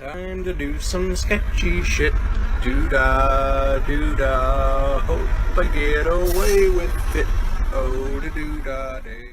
Time to do some sketchy shit. Doo-dah, doo-dah. Hope I get away with it. Oh, da doo-dah day.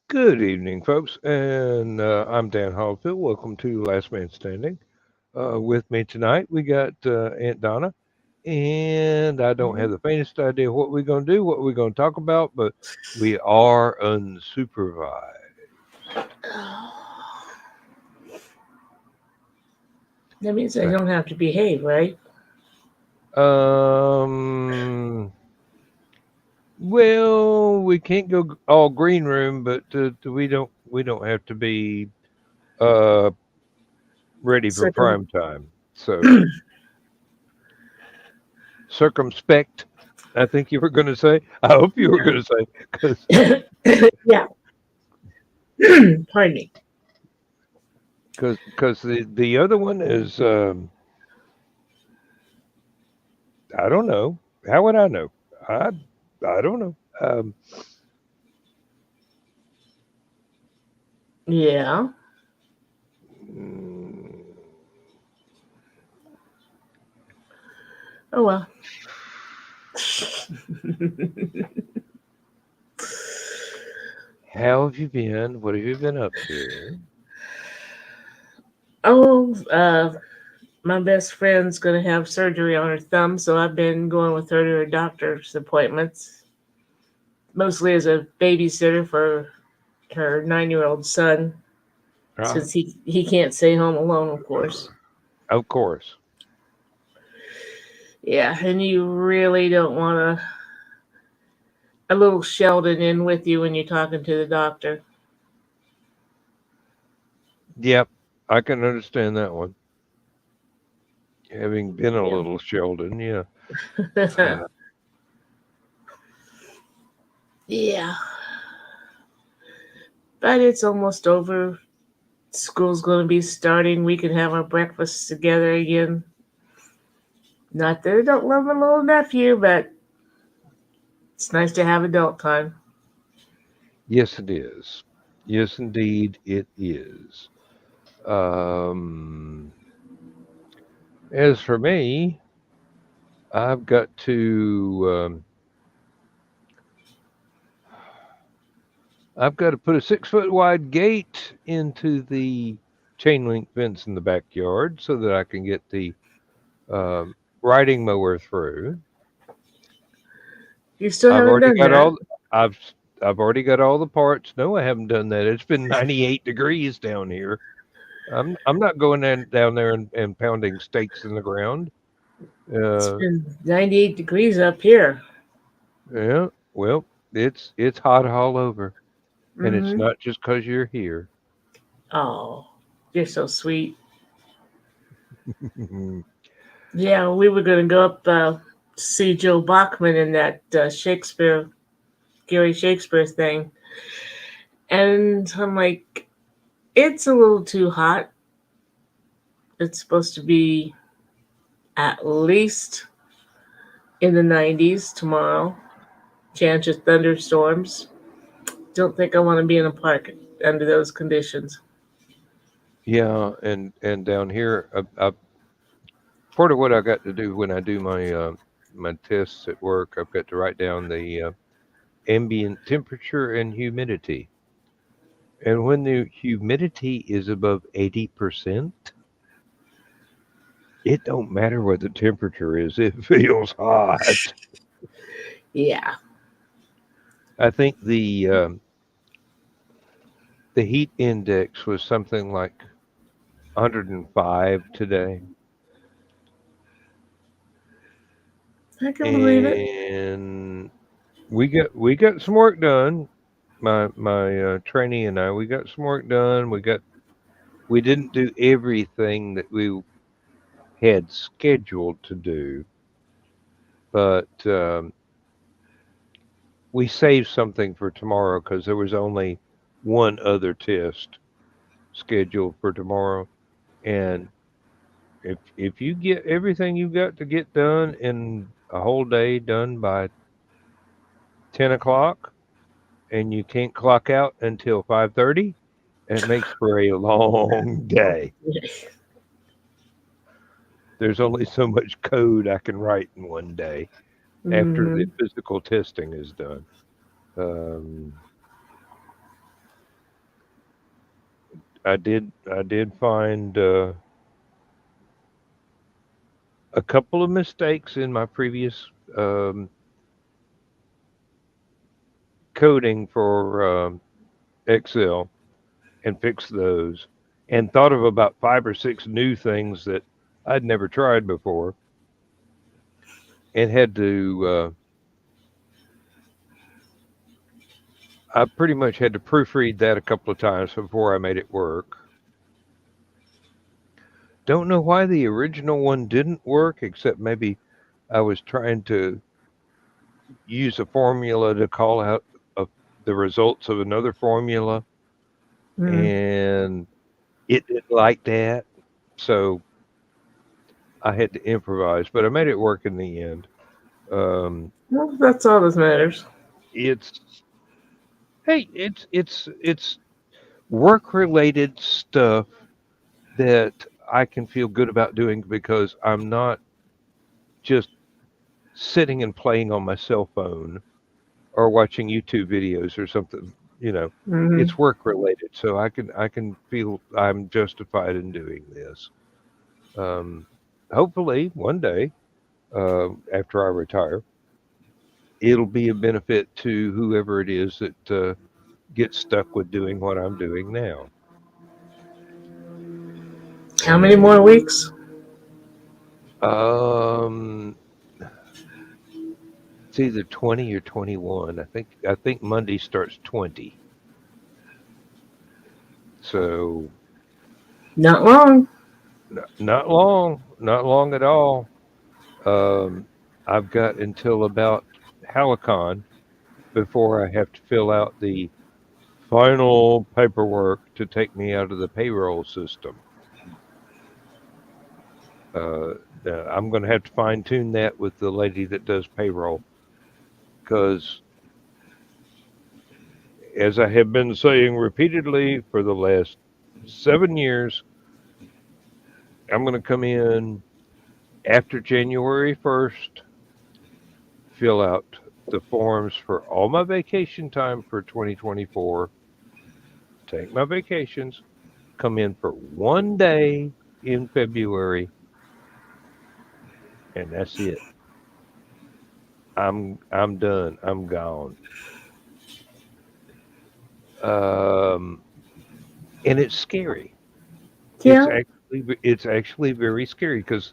Good evening, folks, and I'm Dan Hollifield. Welcome to Last Man Standing. With me tonight, we got Aunt Donna, and I don't have the faintest idea what we're going to do, what we're going to talk about, but we are unsupervised. That means I don't have to behave, right? Well, we can't go all green room, but we don't have to be ready for prime time. So circumspect, I think you were going to say. I hope you were going to say, because yeah. Pardon me. Because the other one is I don't know. How would I know? I don't know. Yeah. Oh well. How have you been? What have you been up to? Oh, my best friend's gonna have surgery on her thumb, so I've been going with her to her doctor's appointments, mostly as a babysitter for her 9-year-old son, since he can't stay home alone, of course. Of course. Yeah, and you really don't want a little Sheldon in with you when you're talking to the doctor. Yep, I can understand that one. Having been a little Sheldon, yeah. Yeah. But it's almost over. School's going to be starting. We can have our breakfast together again. Not that I don't love my little nephew, but it's nice to have adult time. Yes, it is. Yes, indeed, it is. As for me, I've got to put a 6-foot wide gate into the chain link fence in the backyard so that I can get the riding mower through. You still I've haven't already done got that. all. I've I've already got all the parts. No, I haven't done that. It's been 98 degrees down here. I'm not going down there and pounding stakes in the ground. It's Uh, been 98 degrees up here. yeah. Well, it's hot all over, and it's Mm-hmm. not just 'cause you're here. Oh, you're so sweet. Yeah, we were going to go up to see Joe Bachman in that Gary Shakespeare thing. And I'm like, it's a little too hot. It's supposed to be at least in the 90s tomorrow. Chance of thunderstorms. Don't think I want to be in a park under those conditions. Yeah, and down here, part of what I got to do when I do my tests at work, I've got to write down the ambient temperature and humidity. And when the humidity is above 80%, it don't matter what the temperature is, it feels hot. Yeah. I think the heat index was something like 105 today, I can believe it. and we got some work done. My trainee and I, we got some work done. We didn't do everything that we had scheduled to do, but we saved something for tomorrow because there was only one other test scheduled for tomorrow. And if you get everything you've got to get done in a whole day done by 10 o'clock, and you can't clock out until 5:30, it makes for a long day. There's only so much code I can write in one day after the Hmm. physical testing is done. Um, I did find a couple of mistakes in my previous coding for Excel and fixed those, and thought of about 5 or 6 new things that I'd never tried before, and had to. I pretty much had to proofread that a couple of times before I made it work. Don't know why the original one didn't work, except maybe I was trying to use a formula to call out the results of another formula, Mm. and it didn't like that. So I had to improvise, but I made it work in the end. Um, Well, that's all that matters. it's hey, it's work related stuff that I can feel good about doing because I'm not just sitting and playing on my cell phone or watching YouTube videos or something. You know, Hmm. it's work related, so I can feel I'm justified in doing this. Um, Hopefully, one day after I retire, it'll be a benefit to whoever it is that gets stuck with doing what I'm doing now. How many more weeks? Um, it's either 20 or 21. I think Monday starts 20. So Not long. not long, not long at all. Um, I've got until about Hallowcon before I have to fill out the final paperwork to take me out of the payroll system. Uh, I'm going to have to fine tune that with the lady that does payroll because, as I have been saying repeatedly for the last 7 years, I'm going to come in after January 1st, fill out the forms for all my vacation time for 2024, take my vacations, come in for one day in February, and that's it. I'm done. I'm gone. Um, and it's scary. Yeah. It's actually very scary because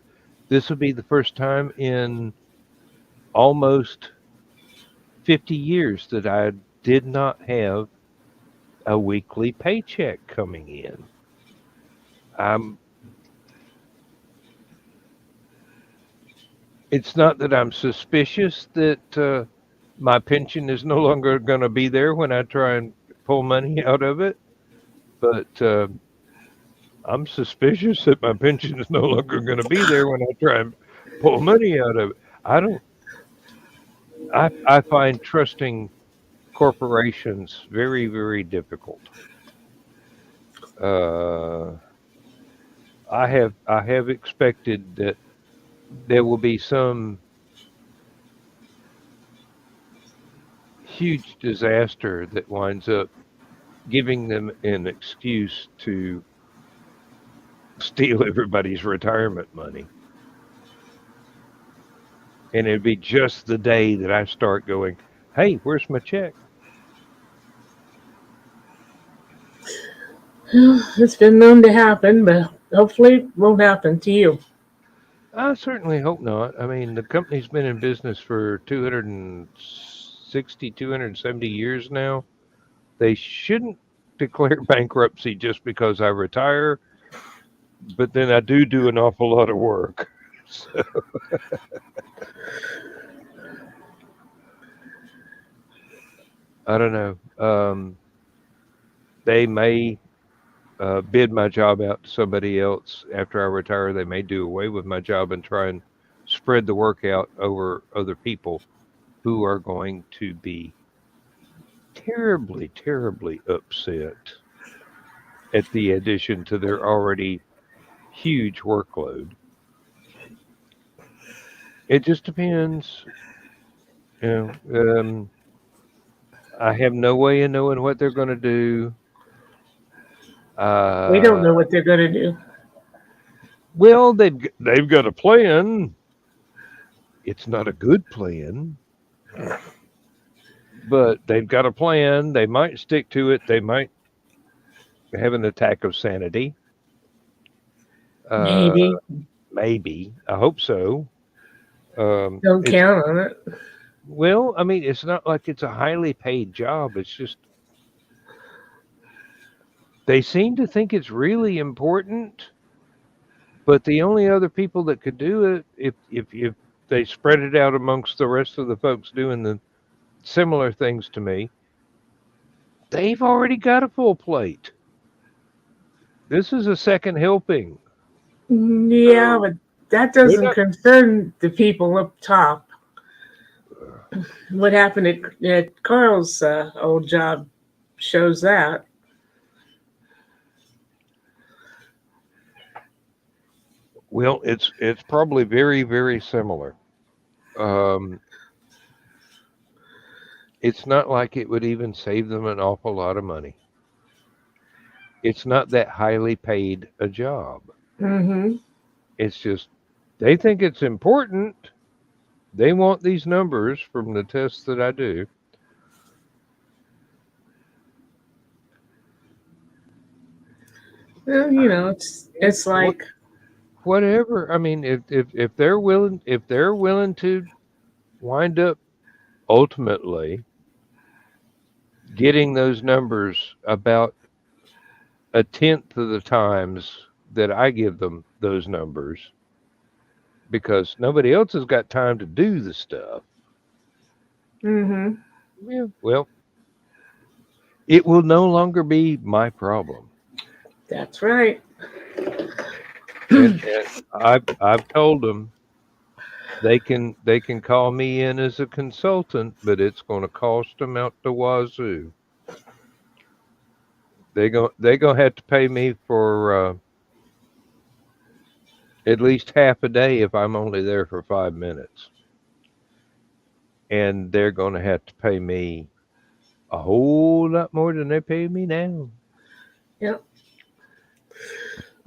this would be the first time in almost 50 years that I did not have a weekly paycheck coming in. I'm It's not that I'm suspicious that my pension is no longer going to be there when I try and pull money out of it, but I'm suspicious that my pension is no longer going to be there when I try and pull money out of it. I don't. I find trusting corporations very, very difficult. Uh, I have expected that there will be some huge disaster that winds up giving them an excuse to steal everybody's retirement money. And it'd be just the day that I start going, hey, where's my check? It's been known to happen, but hopefully it won't happen to you. I certainly hope not. I mean, the company's been in business for 260, 270 years now. They shouldn't declare bankruptcy just because I retire, but then I do an awful lot of work. So, I don't know. They may bid my job out to somebody else after I retire. They may do away with my job and try and spread the work out over other people who are going to be terribly, terribly upset at the addition to their already huge workload. It just depends. You I have no way of knowing what they're going to do. We don't Uh, know what they're going to do. well, they've got a plan. It's not a good plan, but they've got a plan. They might stick to it. They might have an attack of sanity. Uh, Maybe. maybe. I hope so. Don't It's count on it. Well, I mean, it's not like it's a highly paid job. It's just they seem to think it's really important, but the only other people that could do it, if they spread it out amongst the rest of the folks doing the similar things to me, they've already got a full plate. This is a second helping. Yeah, So but that they're doesn't not. concern the people up top. What happened at Carl's old job shows that. Well, it's probably very, very similar. Um, it's not like it would even save them an awful lot of money. It's not that highly paid a job. Mm-hmm. It's just they think it's important. They want these numbers from the tests that I do. Well, it's What like whatever. I mean, if they're willing to wind up ultimately getting those numbers about a tenth of the times that I give them those numbers because nobody else has got time to do the stuff. mm-hmm. Yeah, well, it will no longer be my problem. That's right. And I've told them they can call me in as a consultant, but it's going to cost them out the wazoo. They gonna have to pay me for at least half a day if I'm only there for 5 minutes, and they're going to have to pay me a whole lot more than they pay me now. Yep.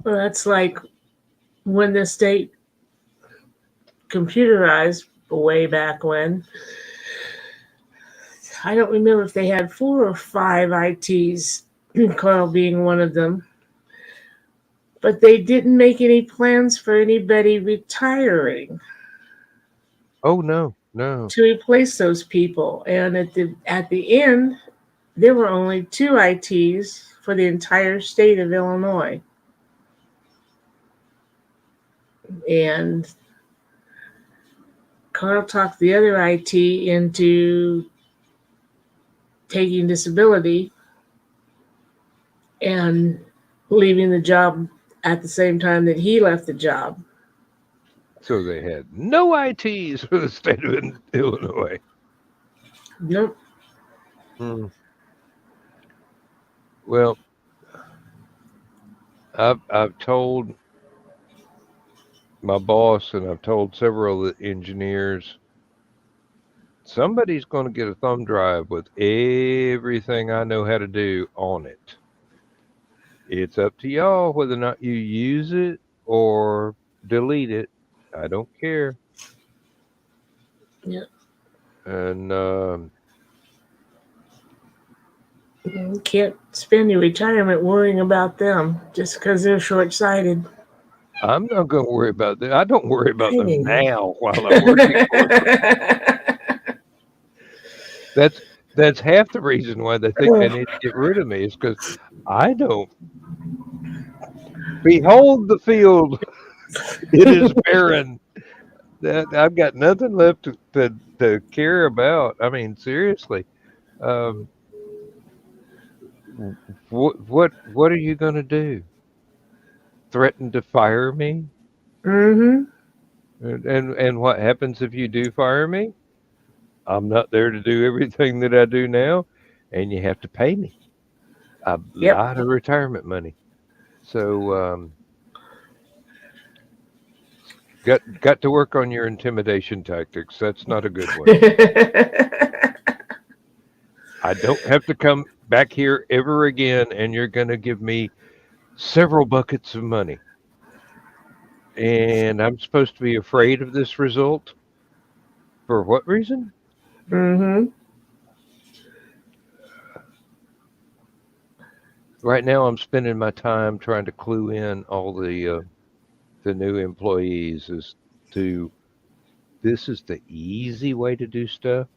Well, that's like when the state computerized way back when. I don't remember if they had 4 or 5 ITs, Carl being one of them. But they didn't make any plans for anybody retiring Oh no. to replace those people. And at the end, there were only 2 ITs for the entire state of Illinois. And Carl talked the other IT into taking disability and leaving the job at the same time that he left the job. So they had no ITs for the state of Illinois. Nope. Hmm. Well, I've told my boss and I've told several of the engineers, somebody's going to get a thumb drive with everything I know how to do on it. It's up to y'all whether or not you use it or delete it. I don't care. Yep. And You can't spend your retirement worrying about them just because they're short sighted. I'm not going to worry about that. I don't worry about them Hey. now while I'm working for them. That's half the reason why they think they need to get rid of me is because I don't. Behold the field; it is barren. That I've got nothing left to care about. I mean, seriously, um, what are you going to do? Threaten to fire me? Mm-hmm. And what happens if you do fire me? I'm not there to do everything that I do now, and you have to pay me a Yep. lot of retirement money. So got to work on your intimidation tactics. That's not a good one. I don't have to come back here ever again, and you're going to give me several buckets of money. And I'm supposed to be afraid of this result? For what reason? Mm-hmm. Right now, I'm spending my time trying to clue in all the new employees as to this is the easy way to do stuff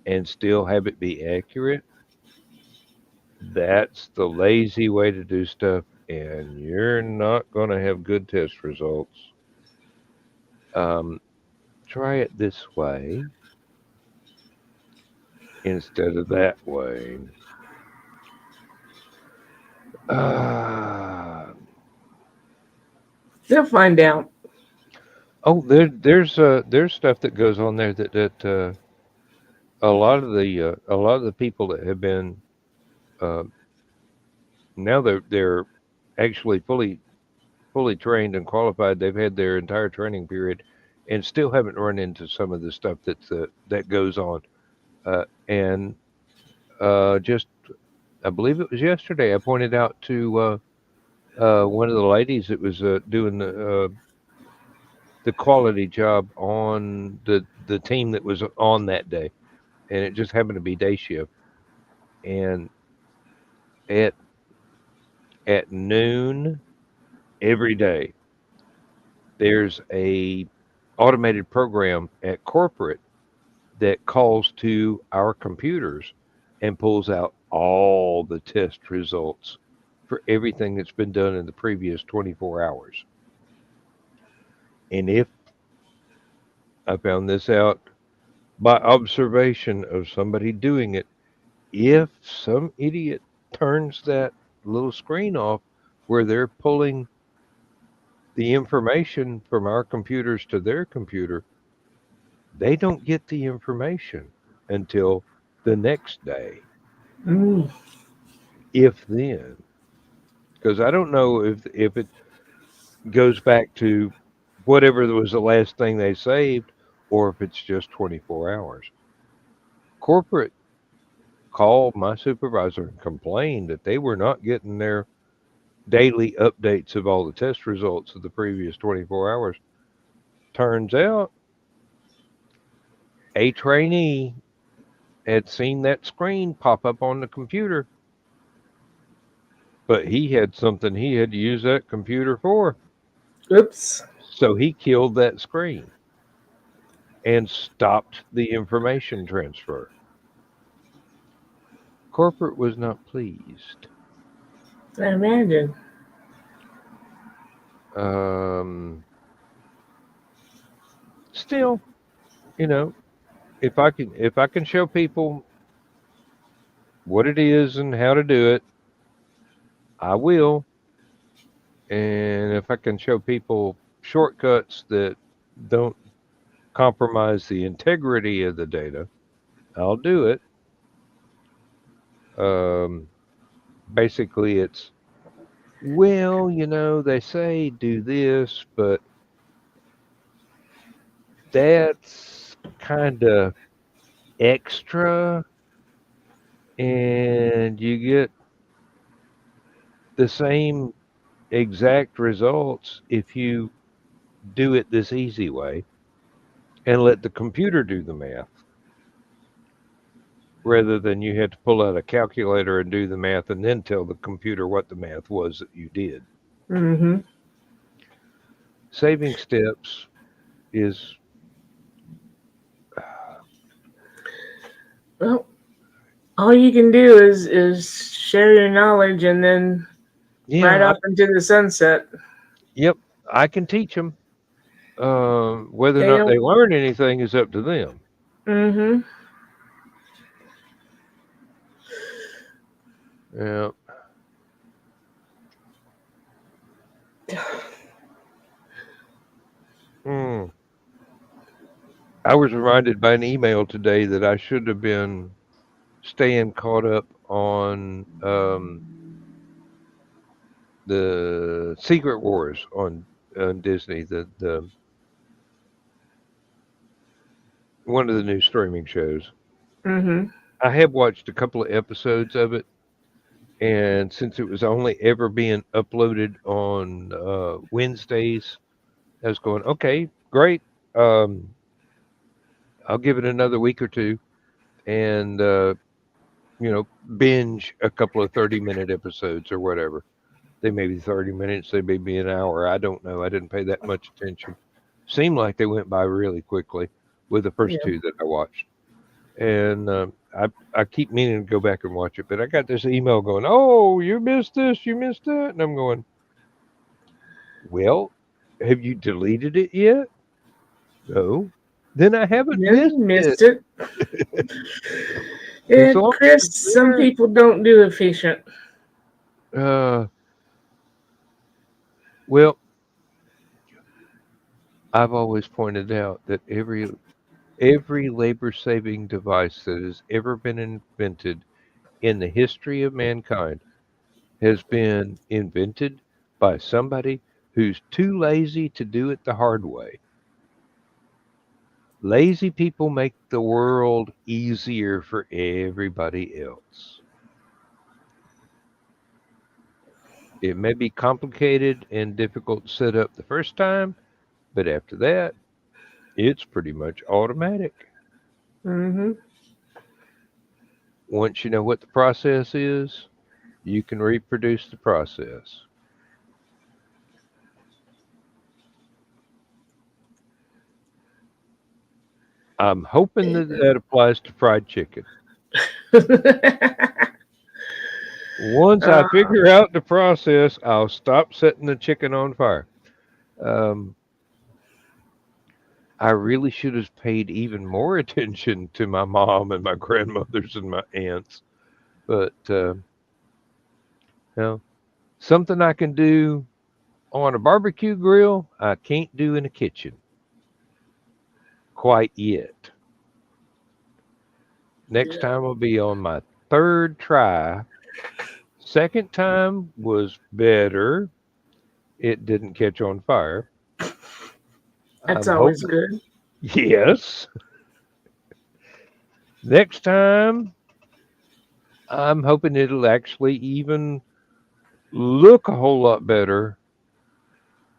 and still have it be accurate. That's the lazy way to do stuff, and you're not going to have good test results. Um, try it this way instead of that way. Uh, They'll find out. oh, there's stuff that goes on there that a lot of the people that have been uh, now they're actually fully trained and qualified. They've had their entire training period and still haven't run into some of the stuff that goes on. And just I believe it was yesterday I pointed out to one of the ladies that was doing the quality job on the team that was on that day, and it just happened to be day shift. And at at noon every day, there's a automated program at corporate that calls to our computers and pulls out all the test results for everything that's been done in the previous 24 hours. And if I found this out by observation of somebody doing it, if some idiot turns that little screen off where they're pulling the information from our computers to their computer, they don't get the information until the next day, Mm. if then. Because I don't know if it goes back to whatever was the last thing they saved or if it's just 24 hours. Corporate called my supervisor and complained that they were not getting their daily updates of all the test results of the previous 24 hours. Turns out A trainee had seen that screen pop up on the computer, but he had something he had to use that computer for. Oops. So he killed that screen and stopped the information transfer. Corporate was not pleased. I imagine. Still, you know, if I can show people what it is and how to do it, I will. And if I can show people shortcuts that don't compromise the integrity of the data, I'll do it. Um, Basically, it's, well, they say do this, but that's kind of extra, and you get the same exact results if you do it this easy way and let the computer do the math rather than you had to pull out a calculator and do the math and then tell the computer what the math was that you did. Mm-hmm. Saving steps is Well, all you can do is share your knowledge and then ride yeah, off into the sunset. yep, I can teach them. Whether or They not don't. they learn anything is up to them. Mm-hmm. Yeah. Mm. I was reminded by an email today that I should have been staying caught up on the Secret Wars on Disney, the one of the new streaming shows. Mm-hmm. I have watched a couple of episodes of it, and since it was only ever being uploaded on Wednesdays, I was going, okay, great. Um, I'll give it another week or two, and binge a couple of 30-minute episodes or whatever. They may be 30 minutes, they may be an hour. I don't know. I didn't pay that much attention. Seemed like they went by really quickly with the first Yeah. two that I watched. And I keep meaning to go back and watch it, but I got this email going, oh, you missed this, you missed that. And I'm going, well, have you deleted it yet? No. Then I haven't Then missed you it. missed it. As Yeah, long as Chris, it's some people don't do efficient. there. Well, I've always pointed out that every labor-saving device that has ever been invented in the history of mankind has been invented by somebody who's too lazy to do it the hard way. Lazy people make the world easier for everybody else. It may be complicated and difficult to set up the first time, but after that, it's pretty much automatic. Mm-hmm. Once you know what the process is, you can reproduce the process. I'm hoping that applies to fried chicken. Once I uh, figure out the process, I'll stop setting the chicken on fire. Um, I really should have paid even more attention to my mom and my grandmothers and my aunts. But, something I can do on a barbecue grill, I can't do in a kitchen quite yet. Next time will be on my third try. Second time was better. It didn't catch on fire. that's I'm always hoping, good. yes. Next time, I'm hoping it'll actually even look a whole lot better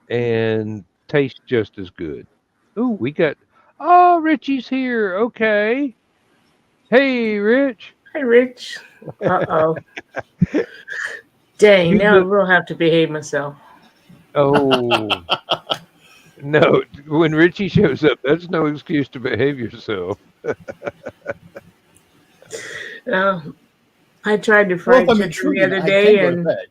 and taste just as good. Ooh, Oh, Richie's here. Okay. Hey, Rich. Hi, Rich. Uh-oh. Dang, You now I look. will have to behave myself. Oh no! When Richie shows up, that's no excuse to behave yourself. Uh, I tried to Well, if fried I'm chicken the intruding, other I can day, go to and bed.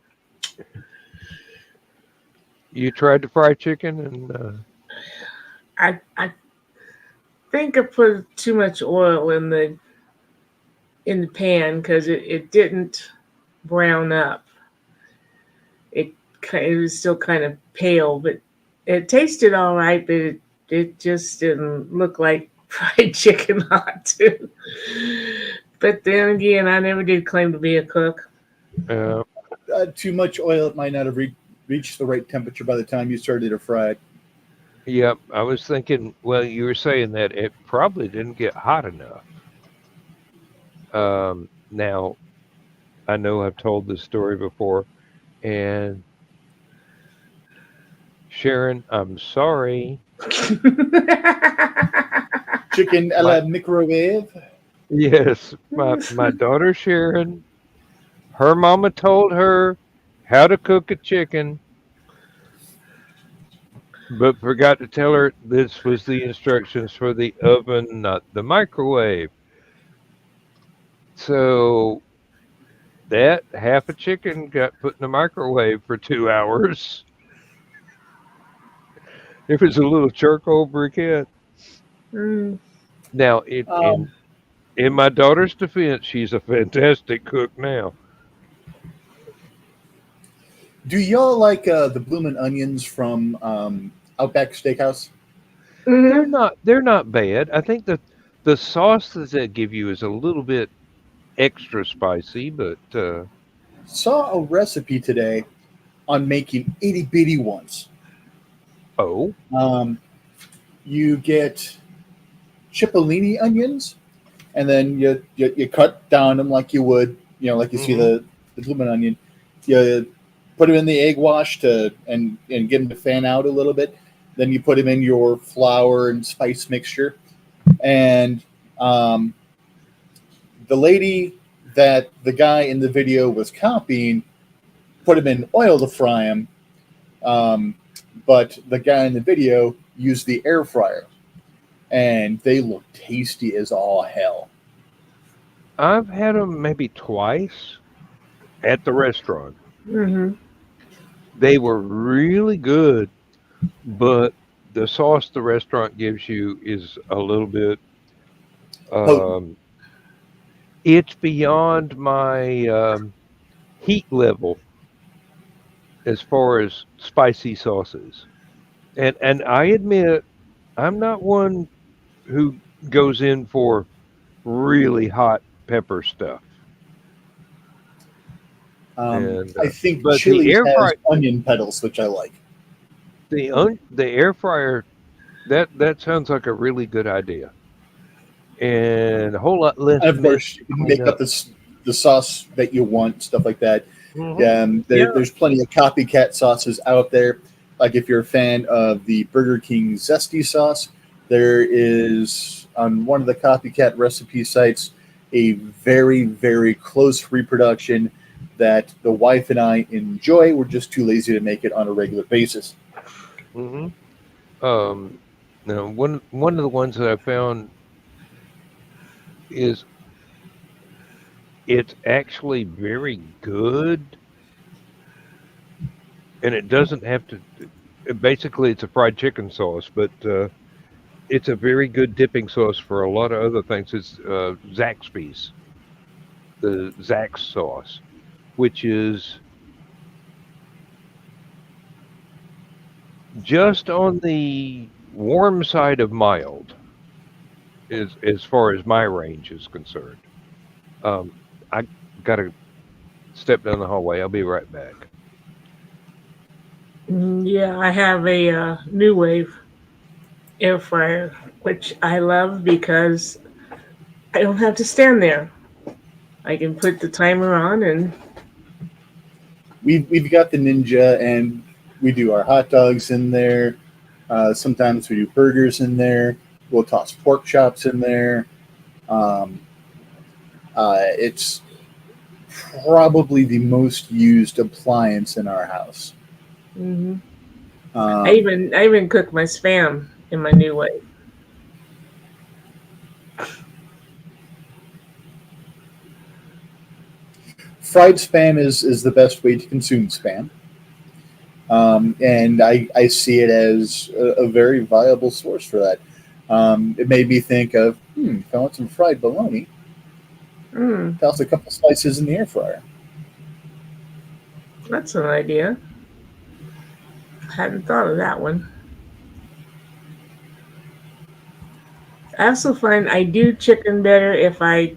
You tried to fry chicken, and I think I put too much oil in the pan because it didn't brown up. It was still kind of pale, but it tasted all right. But it just didn't look like fried chicken ought to. But then again, I never did claim to be a cook. uh, Too much oil, it might not have reached the right temperature by the time you started to fry it. yep. I was thinking. Well, you were saying that it probably didn't get hot enough. Now I know I've told this story before, and Sharon, I'm sorry. Chicken a My la microwave. Yes, my daughter Sharon, her mama told her how to cook a chicken, but forgot to tell her this was the instructions for the oven, not the microwave. So that half a chicken got put in the microwave for 2 hours. It was a little charcoal briquette. Mm. Now, in Um, in in my daughter's defense, she's a fantastic cook now. do y'all like the bloomin' onions from Outback Steakhouse? Hmm. They're not bad. I think the sauce that they give you is a little bit extra spicy, but Saw a recipe today on making itty bitty ones. oh, Um, you get cipollini onions, and then you cut down them like you would, like you see hmm the bloomin' onion. You put them in the egg wash and get them to fan out a little bit. Then you put them in your flour and spice mixture. And um, the lady that the guy in the video was copying put them in oil to fry them, um, but the guy in the video used the air fryer, and they look tasty as all hell. I've had them maybe twice at the restaurant. Hmm. They were really good, but the sauce the restaurant gives you is a little bit. Potent. Um, it's beyond my heat level as far as spicy sauces, and I admit I'm not one who goes in for really hot pepper stuff. And I think but the Chili's air has fry, onion petals, which I like. the air fryer, that sounds like a really good idea, and a whole lot less And of mess course, to you can clean make up up. the sauce that you want, stuff like that. Yeah. There's plenty of copycat sauces out there. Like if you're a fan of the Burger King zesty sauce, there is on one of the copycat recipe sites a very, very close reproduction that the wife and I enjoy. We're just too lazy to make it on a regular basis. hmm Um, Now one of the ones that I found is it's actually very good, and it doesn't have to. Basically, it's a fried chicken sauce, but it's a very good dipping sauce for a lot of other things. It's Zaxby's, the Zax sauce, which is just on the warm side of mild, is as far as my range is concerned. Um, I gotta step down the hallway. I'll be right back. Yeah, I have a new wave air fryer, which I love because I don't have to stand there. I can put the timer on and We've got the Ninja, and we do our hot dogs in there. Sometimes we do burgers in there. We'll toss pork chops in there. It's probably the most used appliance in our house. Hmm. I even cook my spam in my new way. Fried spam is the best way to consume spam. And I see it as a very viable source for that. It made me think of, if I want some fried bologna, toss a couple slices in the air fryer. That's an idea. Hadn't thought of that one. I also find I do chicken better if I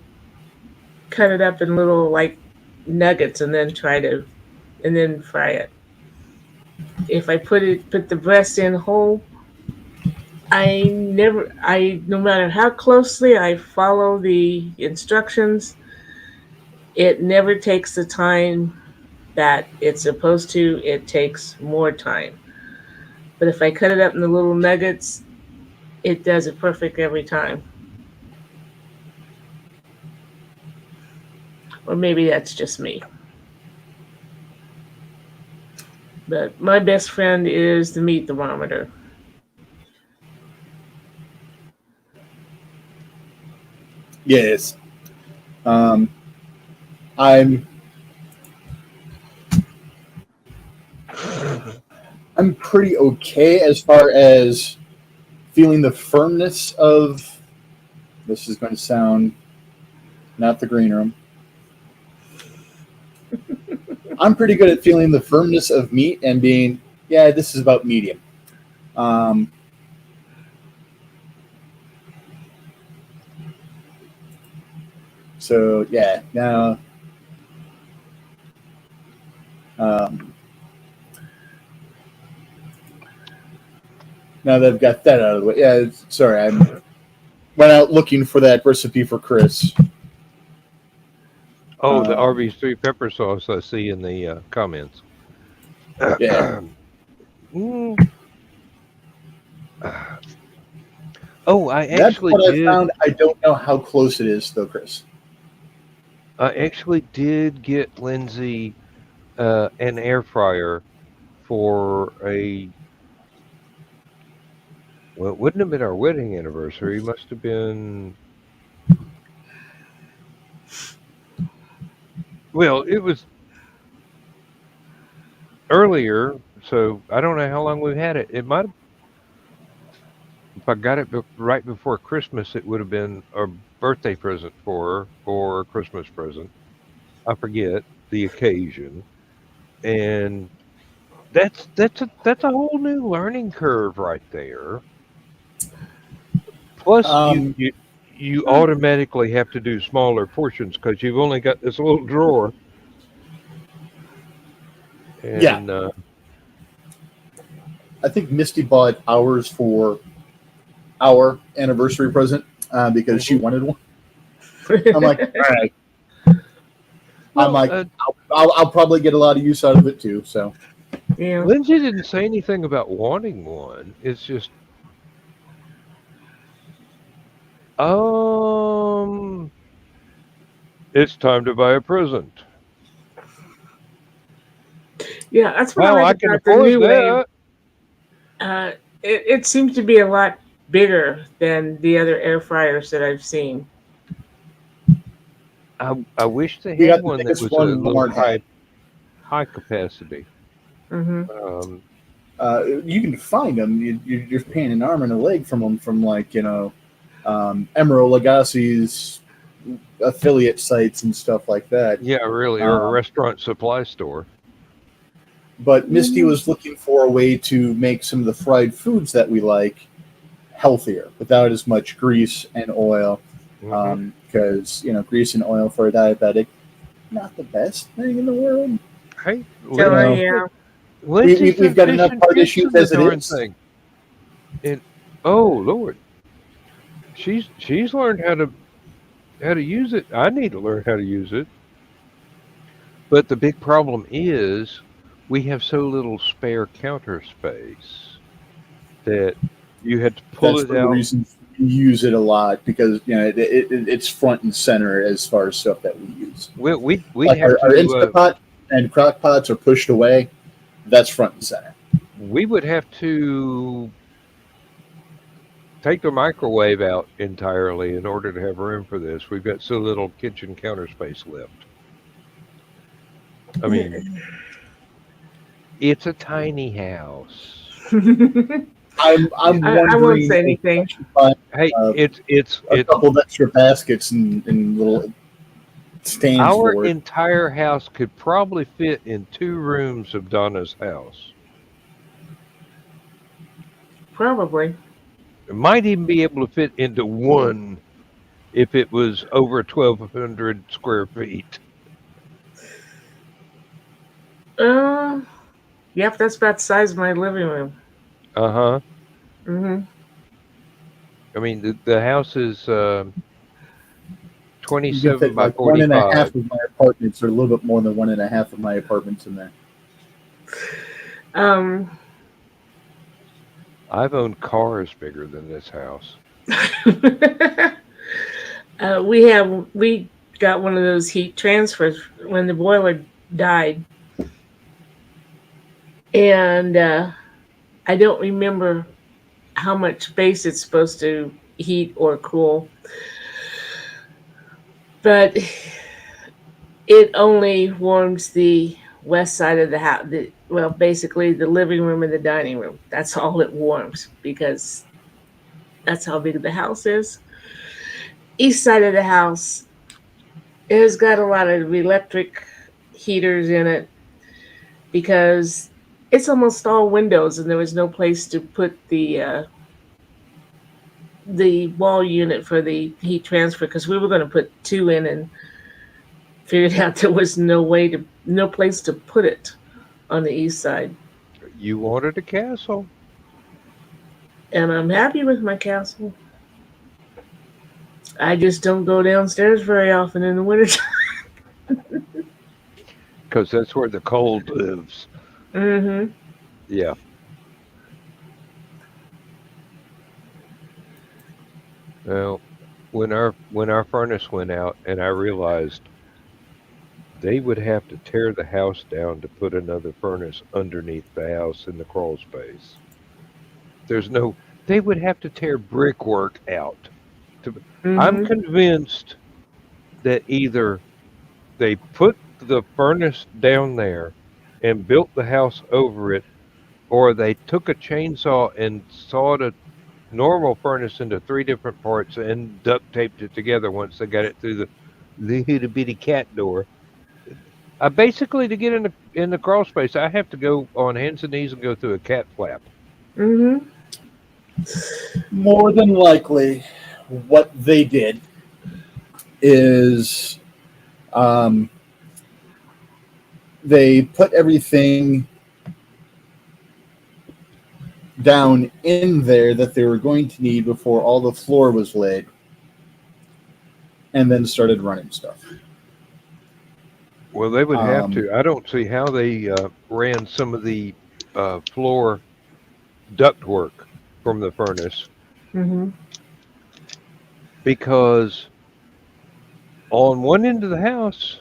cut it up in little like nuggets and then fry it. If I put the breast in whole, no matter how closely I follow the instructions, it never takes the time that it's supposed to. It takes more time. But if I cut it up in the little nuggets, it does it perfect every time. Or maybe that's just me. But my best friend is the meat thermometer. Yes. I'm pretty okay as far as feeling the firmness of. This is going to sound not the green room. I'm pretty good at feeling the firmness of meat and being, this is about medium. So yeah, now now that I've got that out of the way. Yeah, sorry, I went out looking for that recipe for Chris. Oh, the RB3 pepper sauce I see in the comments. Yeah. Oh, I That's actually what did. I found. I don't know how close it is, though, Chris. I actually did get Lindsay an air fryer for well, it wouldn't have been our wedding anniversary. It must have been. Well, it was earlier, so I don't know how long we've had it. It might have, if I got it right before Christmas, it would have been a birthday present for her or a Christmas present. I forget the occasion, and that's a whole new learning curve right there. Plus, you automatically have to do smaller portions because you've only got this little drawer. And, I think Misty bought ours for our anniversary present because she wanted one. I'm like, all right. Well, I'll probably get a lot of use out of it too. So, yeah. Lindsay didn't say anything about wanting one. It's just, it's time to buy a present. Yeah, that's what Well, I like I can about the afford new that. wave. It seems to be a lot bigger than the other air fryers that I've seen. I wish they had one that was a little high capacity. Mm-hmm. You can find them. You're paying an arm and a leg from them from Emerald Lagasse's affiliate sites and stuff like that. Yeah, really, or a restaurant supply store. But Misty was looking for a way to make some of the fried foods that we like healthier without as much grease and oil. Because grease and oil for a diabetic, not the best thing in the world. Hey, yeah. We've got enough heart issues as it is. Thing. And oh Lord, she's learned how to use it. I need to learn how to use it. But the big problem is we have so little spare counter space that you had to pull it out. That's the reason use it a lot because it's front and center as far as stuff that we use. We Like have our to. Instapot and crock pots are pushed away. That's front and center. We would have to take the microwave out entirely in order to have room for this. We've got so little kitchen counter space left. I mean, it's a tiny house. I'm wondering. I won't say anything. Hey, it's a couple of extra baskets and little stands our for it. entire house could probably fit in 2 rooms of Donna's house. Probably. It might even be able to fit into 1 if it was over 1,200 square feet. Yep, that's about the size of my living room. Uh-huh. Mm-hmm. I mean, the house is You can 27 fit by like 1.5 45. of my apartments, or a little bit more than 1.5 of my apartments in there. I've owned cars bigger than this house. We got one of those heat transfers when the boiler died, and I don't remember how much space it's supposed to heat or cool, but it only warms the west side of the house. Basically the living room and the dining room. That's all it warms because that's how big the house is. East side of the house, it has got a lot of electric heaters in it because it's almost all windows and there was no place to put the wall unit for the heat transfer because we were going to put 2 in and figured out there was no place to put it on the east side. You wanted a castle. And I'm happy with my castle. I just don't go downstairs very often in the wintertime. Because that's where the cold lives. Mm-hmm. Yeah. Well, when our furnace went out and I realized they would have to tear the house down to put another furnace underneath the house in the crawl space. They would have to tear brickwork out. I'm convinced that either they put the furnace down there and built the house over it, or they took a chainsaw and sawed a normal furnace into 3 different parts and duct taped it together once they got it through the little bitty cat door. Basically, to get in the crawl space, I have to go on hands and knees and go through a cat flap. Mm-hmm. More than likely, what they did is they put everything down in there that they were going to need before all the floor was laid, and then started running stuff. Well, they would have to. I don't see how they ran some of the floor ductwork from the furnace. Mm-hmm. Because on one end of the house,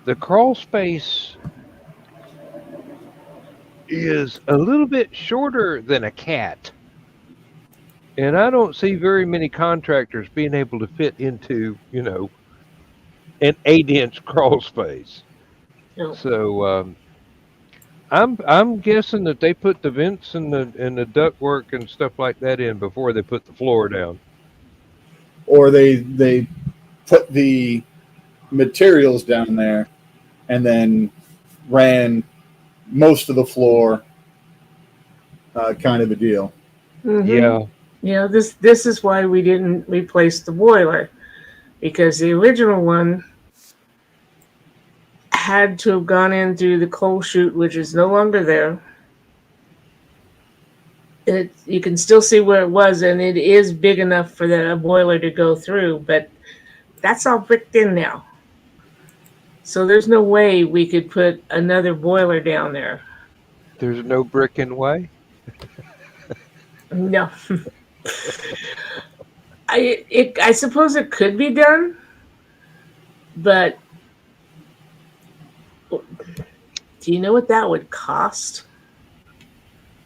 the crawl space is a little bit shorter than a cat. And I don't see very many contractors being able to fit into, an 8-inch crawl space. No. So I'm guessing that they put the vents and the ductwork and stuff like that in before they put the floor down. Or they put the materials down there and then ran most of the floor, kind of a deal. Mm-hmm. Yeah. Yeah, this is why we didn't replace the boiler, because the original one had to have gone in through the coal chute, which is no longer there. You can still see where it was, and it is big enough for the boiler to go through, but that's all bricked in now. So there's no way we could put another boiler down there. There's no brick in way? No. I suppose it could be done, but do you know what that would cost?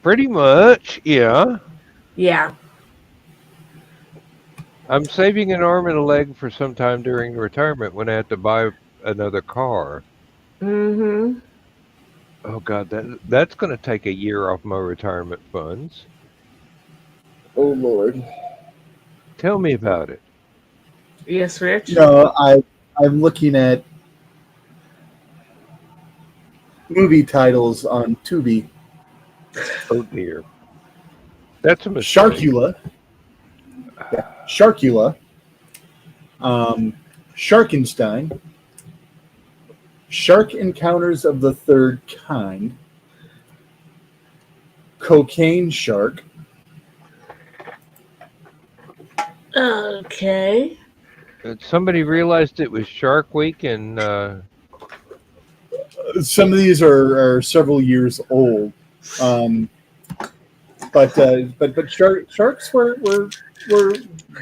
Pretty much, yeah. Yeah. I'm saving an arm and a leg for some time during retirement when I have to buy another car. Mm-hmm. Oh God, that's going to take a year off my retirement funds. Oh Lord. Tell me about it. Yes, Rich? No, I'm looking at movie titles on Tubi. Oh dear, that's a mistake. Sharkula. Yeah, Sharkula. Sharkenstein. Shark Encounters of the Third Kind. Cocaine Shark. Okay. Somebody realized it was Shark Week, and Some of these are several years old, but sharks were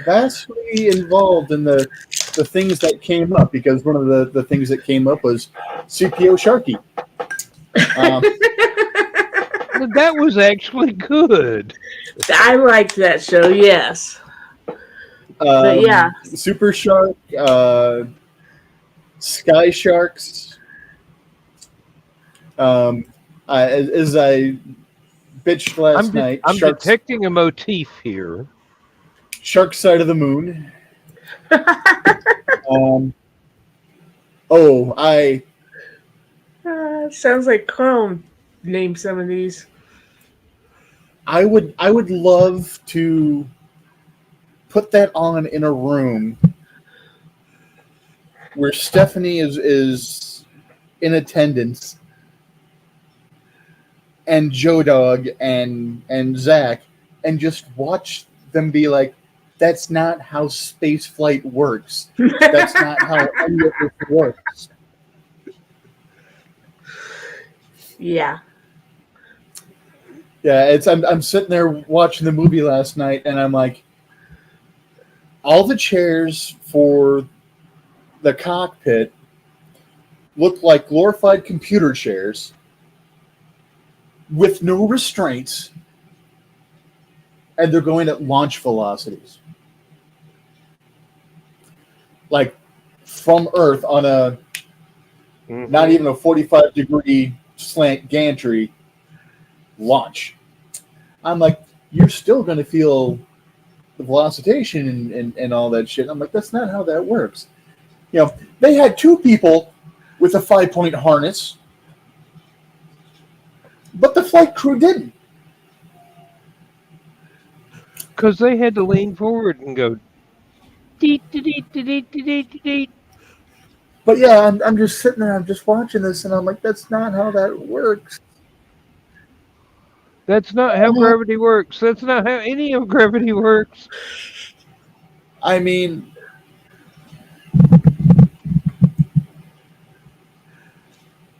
vastly involved in the things that came up, because one of the things that came up was CPO Sharky. that was actually good. I liked that show, yes. But yeah. Super Shark, Sky Sharks. As I bitched last night, I'm detecting a motif here. Shark Side of the Moon. Sounds like Carl named some of these. I would love to put that on in a room where Stephanie is in attendance, and Joe Dog and Zach, and just watch them be like, that's not how space flight works. That's not how any of this works. Yeah. Yeah, I'm sitting there watching the movie last night, and I'm like, all the chairs for the cockpit look like glorified computer chairs with no restraints, and they're going at launch velocities. Like from Earth on a not even a 45-degree slant gantry launch. I'm like, you're still going to feel the velocitation and all that shit. I'm like, that's not how that works. You know, they had two people with a 5-point harness, but the flight crew didn't. Because they had to lean forward and go, deet, deet, deet, deet, deet, deet, deet. But yeah, I'm just sitting there, I'm just watching this, and I'm like, that's not how that works. That's not how gravity works. That's not how any of gravity works. I mean,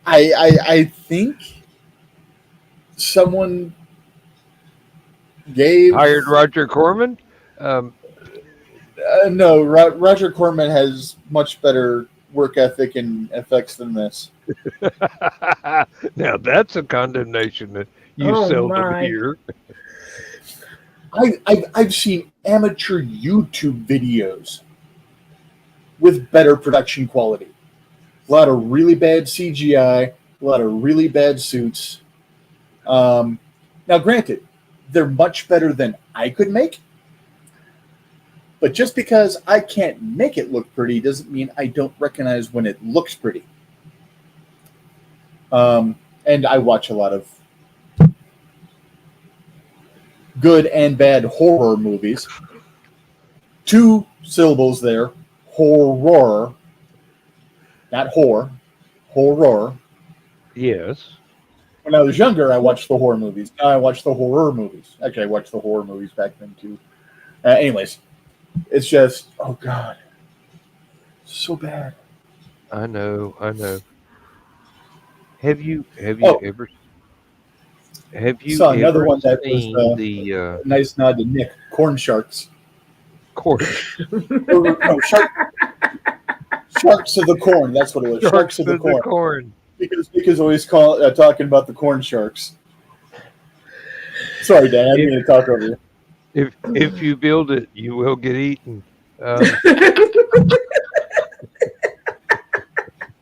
I think someone hired Roger Corman. No, Roger Corman has much better work ethic and effects than this. Now that's a condemnation that you seldom hear. I've seen amateur YouTube videos with better production quality. A lot of really bad CGI, a lot of really bad suits. Now, granted, they're much better than I could make. But just because I can't make it look pretty doesn't mean I don't recognize when it looks pretty. And I watch a lot of good and bad horror movies. 2 syllables there. Horror. Not whore. Horror. Yes. When I was younger, I watched the horror movies. Now I watch the horror movies. Actually, I watched the horror movies back then, too. Anyways. It's just, oh God, so bad. I know. Have you ever saw another one that seen was the nice nod to Nick, Corn Sharks? Corn. No, Sharks of the Corn. That's what it was. Sharks of the Corn. Corn. Because always talking about the corn sharks. Sorry, Dan. I didn't mean to talk over you. If you build it, you will get eaten.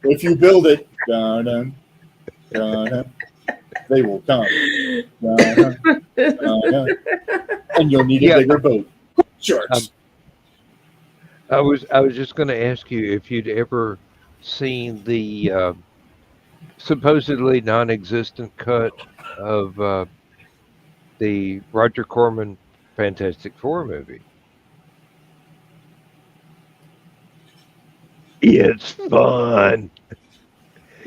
If you build it, dun, they will come. And you'll need a bigger boat. Sharks. I was just going to ask you if you'd ever seen the supposedly non-existent cut of the Roger Corman Fantastic Four movie. It's fun.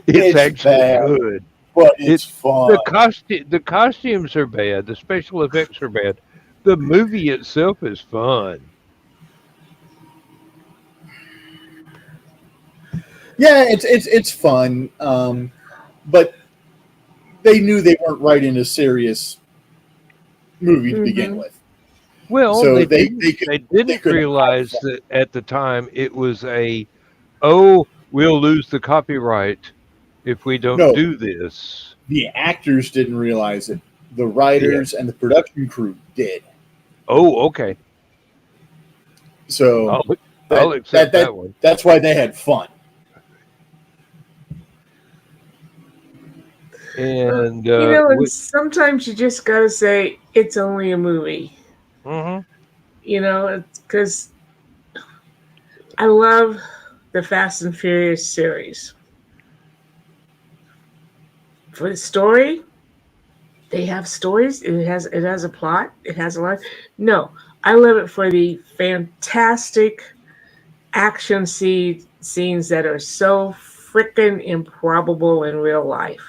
It's actually bad, good, but it's fun. The costumes are bad. The special effects are bad. The movie itself is fun. Yeah, it's fun, but they knew they weren't writing a serious movie to begin with. Well, so they didn't realize that at the time it was we'll lose the copyright if we don't do this. The actors didn't realize it. The writers and the production crew did. Oh, okay. So I'll accept that one. That's why they had fun. And and sometimes you just gotta say it's only a movie. Because I love the Fast and Furious series. For the story, they have stories. It has a plot. It has a lot. No, I love it for the fantastic action scenes that are so freaking improbable in real life.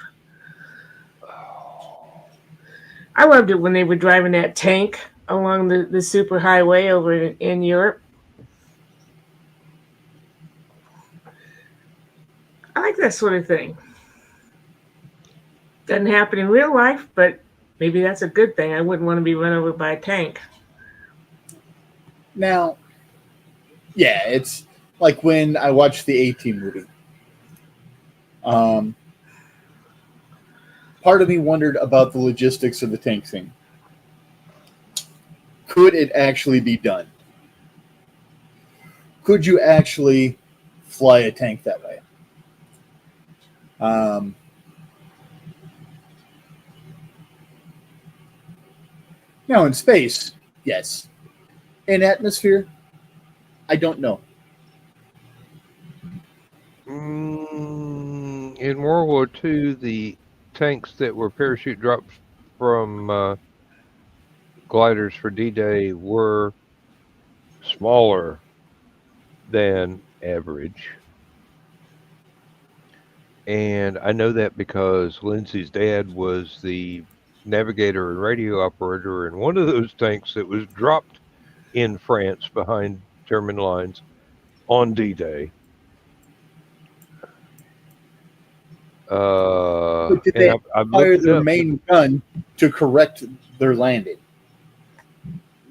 I loved it when they were driving that tank along the super highway over in Europe. I like that sort of thing. Doesn't happen in real life, but maybe that's a good thing. I wouldn't want to be run over by a tank. Now, yeah, it's like when I watched the A-Team movie. Part of me wondered about the logistics of the tank thing. Could it actually be done? Could you actually fly a tank that way? Now, in space, yes. In atmosphere, I don't know. In World War II, the tanks that were parachute dropped from gliders for D-Day were smaller than average. And I know that because Lindsay's dad was the navigator and radio operator in one of those tanks that was dropped in France behind German lines on D-Day. But did they fire their main gun to correct their landing?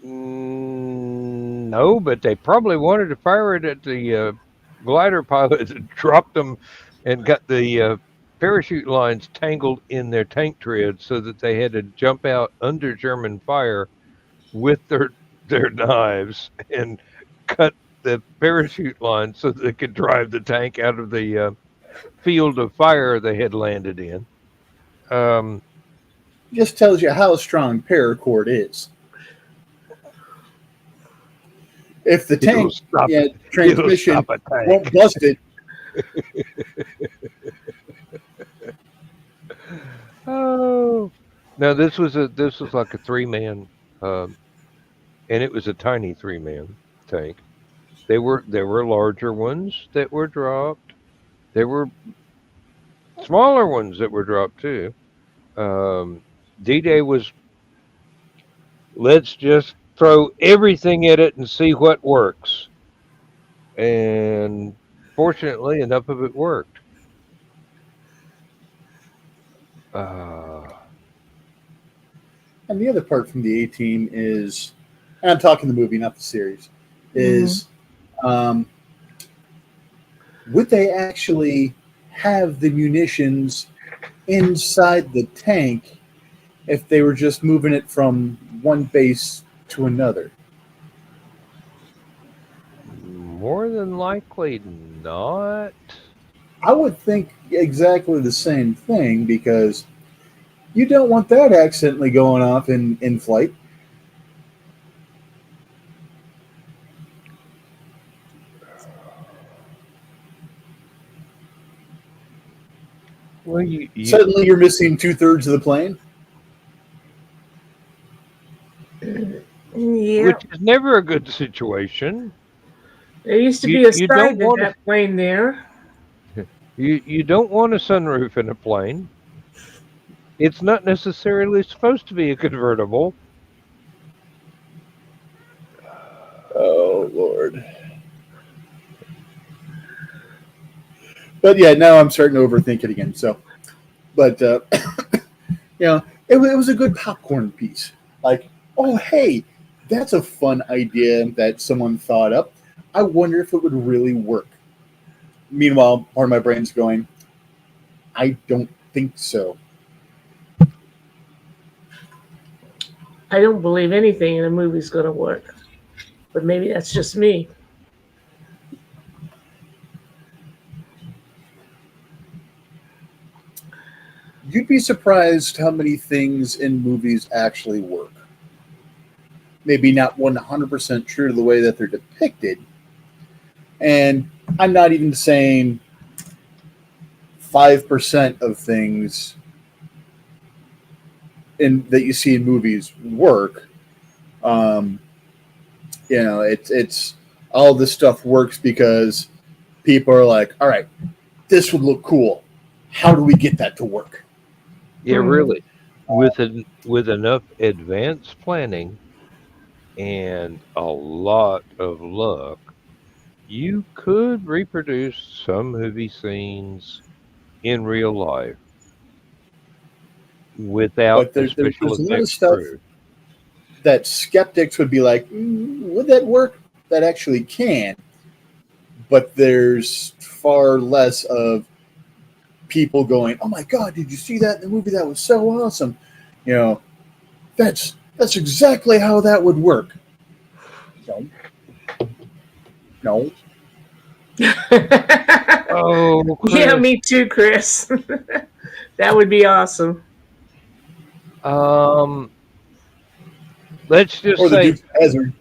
No, but they probably wanted to fire it at the glider pilots and dropped them and got the parachute lines tangled in their tank tread so that they had to jump out under German fire with their knives and cut the parachute line so they could drive the tank out of the field of fire they had landed in. Just tells you how strong paracord is. If the tank transmission won't bust it. Oh, now this was like a 3-man, and it was a tiny 3-man tank. There were larger ones that were dropped. There were smaller ones that were dropped too. D-Day was, let's just throw everything at it and see what works. And fortunately, enough of it worked. And the other part from the A-Team is, and I'm talking the movie, not the series, is would they actually have the munitions inside the tank if they were just moving it from one base to another? More than likely not. I would think exactly the same thing, because you don't want that accidentally going off in flight. Well, Suddenly you're missing 2/3 of the plane. Yeah. which is never a good situation. There used to You be a you side don't to want that plane there. you don't want a sunroof in a plane. It's not necessarily supposed to be a convertible. Oh Lord! But yeah, now I'm starting to overthink it again. So, but it was a good popcorn piece. Like, oh hey, that's a fun idea that someone thought up. I wonder if it would really work. Meanwhile, part of my brain's going, I don't think so. I don't believe anything in a movie's going to work. But maybe that's just me. You'd be surprised how many things in movies actually work. Maybe not 100% true to the way that they're depicted. And I'm not even saying 5% of things that you see in movies work. It's all this stuff works because people are like, all right, this would look cool. How do we get that to work? Yeah, Mhm. really. With enough advanced planning and a lot of luck, you could reproduce some movie scenes in real life without But a special there's a lot of effects stuff crew. that skeptics would be like, would that work? That actually can. But there's far less of people going, oh my God, did you see that in the movie? That was so awesome. You know, that's exactly how that would work. No. No. Oh, Yeah, Chris. me too, Chris. That would be awesome. Um, let's just Or the say Duke's Hazard.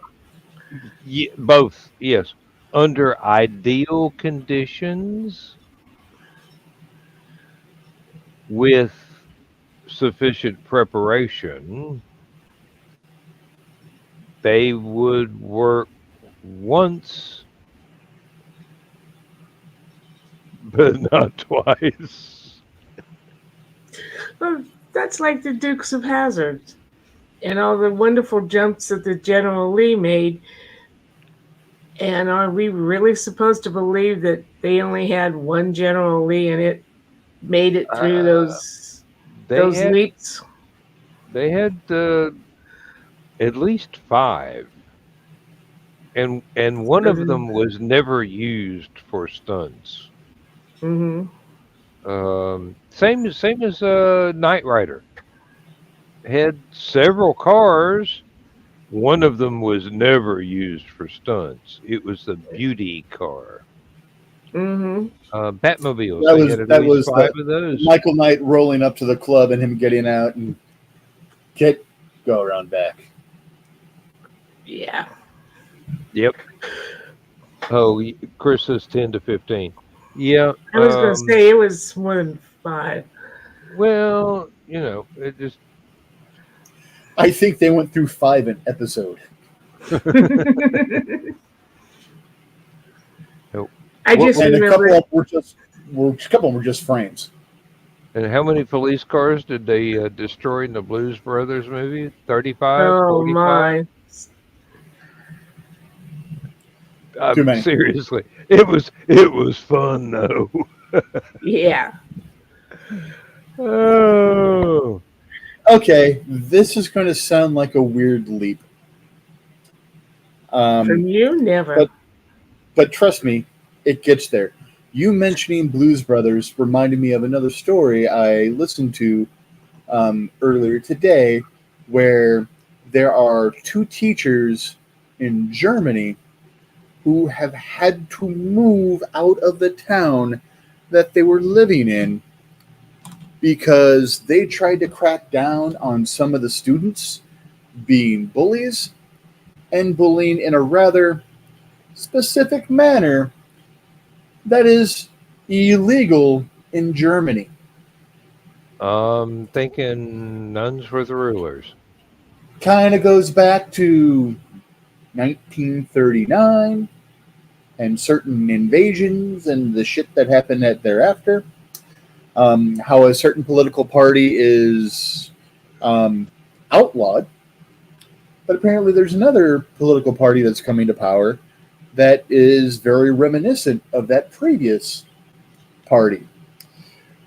both. Yes, under ideal conditions with sufficient preparation, they would work once, but not twice. Well, that's like the Dukes of Hazzard and all the wonderful jumps that the General Lee made. And are we really supposed to believe that they only had one General Lee and it made it through Uh, they those had leaps? they had at least five, and one of them was never used for stunts. Mm-hmm. Same as Knight Rider had several cars. One of them was never used for stunts. It was the beauty car. Mm-hmm. Batmobiles. That They was had at that least was five the of those. Michael Knight rolling up to the club and him getting out and go around back. Yeah. Yep. Oh, Chris says 10 to 15. Yeah. I was going to say it was more than 5. Well, it just. I think they went through 5 an episode. I just And a couple remember. of them were just frames. And how many police cars did they destroy in the Blues Brothers movie? 35, Oh 45? my. Too many. Seriously, it was fun though. Yeah. Oh, Okay, this is going to sound like a weird leap. From you, never. But trust me, it gets there. You mentioning Blues Brothers reminded me of another story I listened to earlier today, where there are two teachers in Germany who have had to move out of the town that they were living in because they tried to crack down on some of the students being bullies and bullying in a rather specific manner that is illegal in Germany. Thinking nuns were the rulers. Kind of goes back to 1939 and certain invasions and the shit that happened thereafter. How a certain political party is outlawed, but apparently there's another political party that's coming to power that is very reminiscent of that previous party.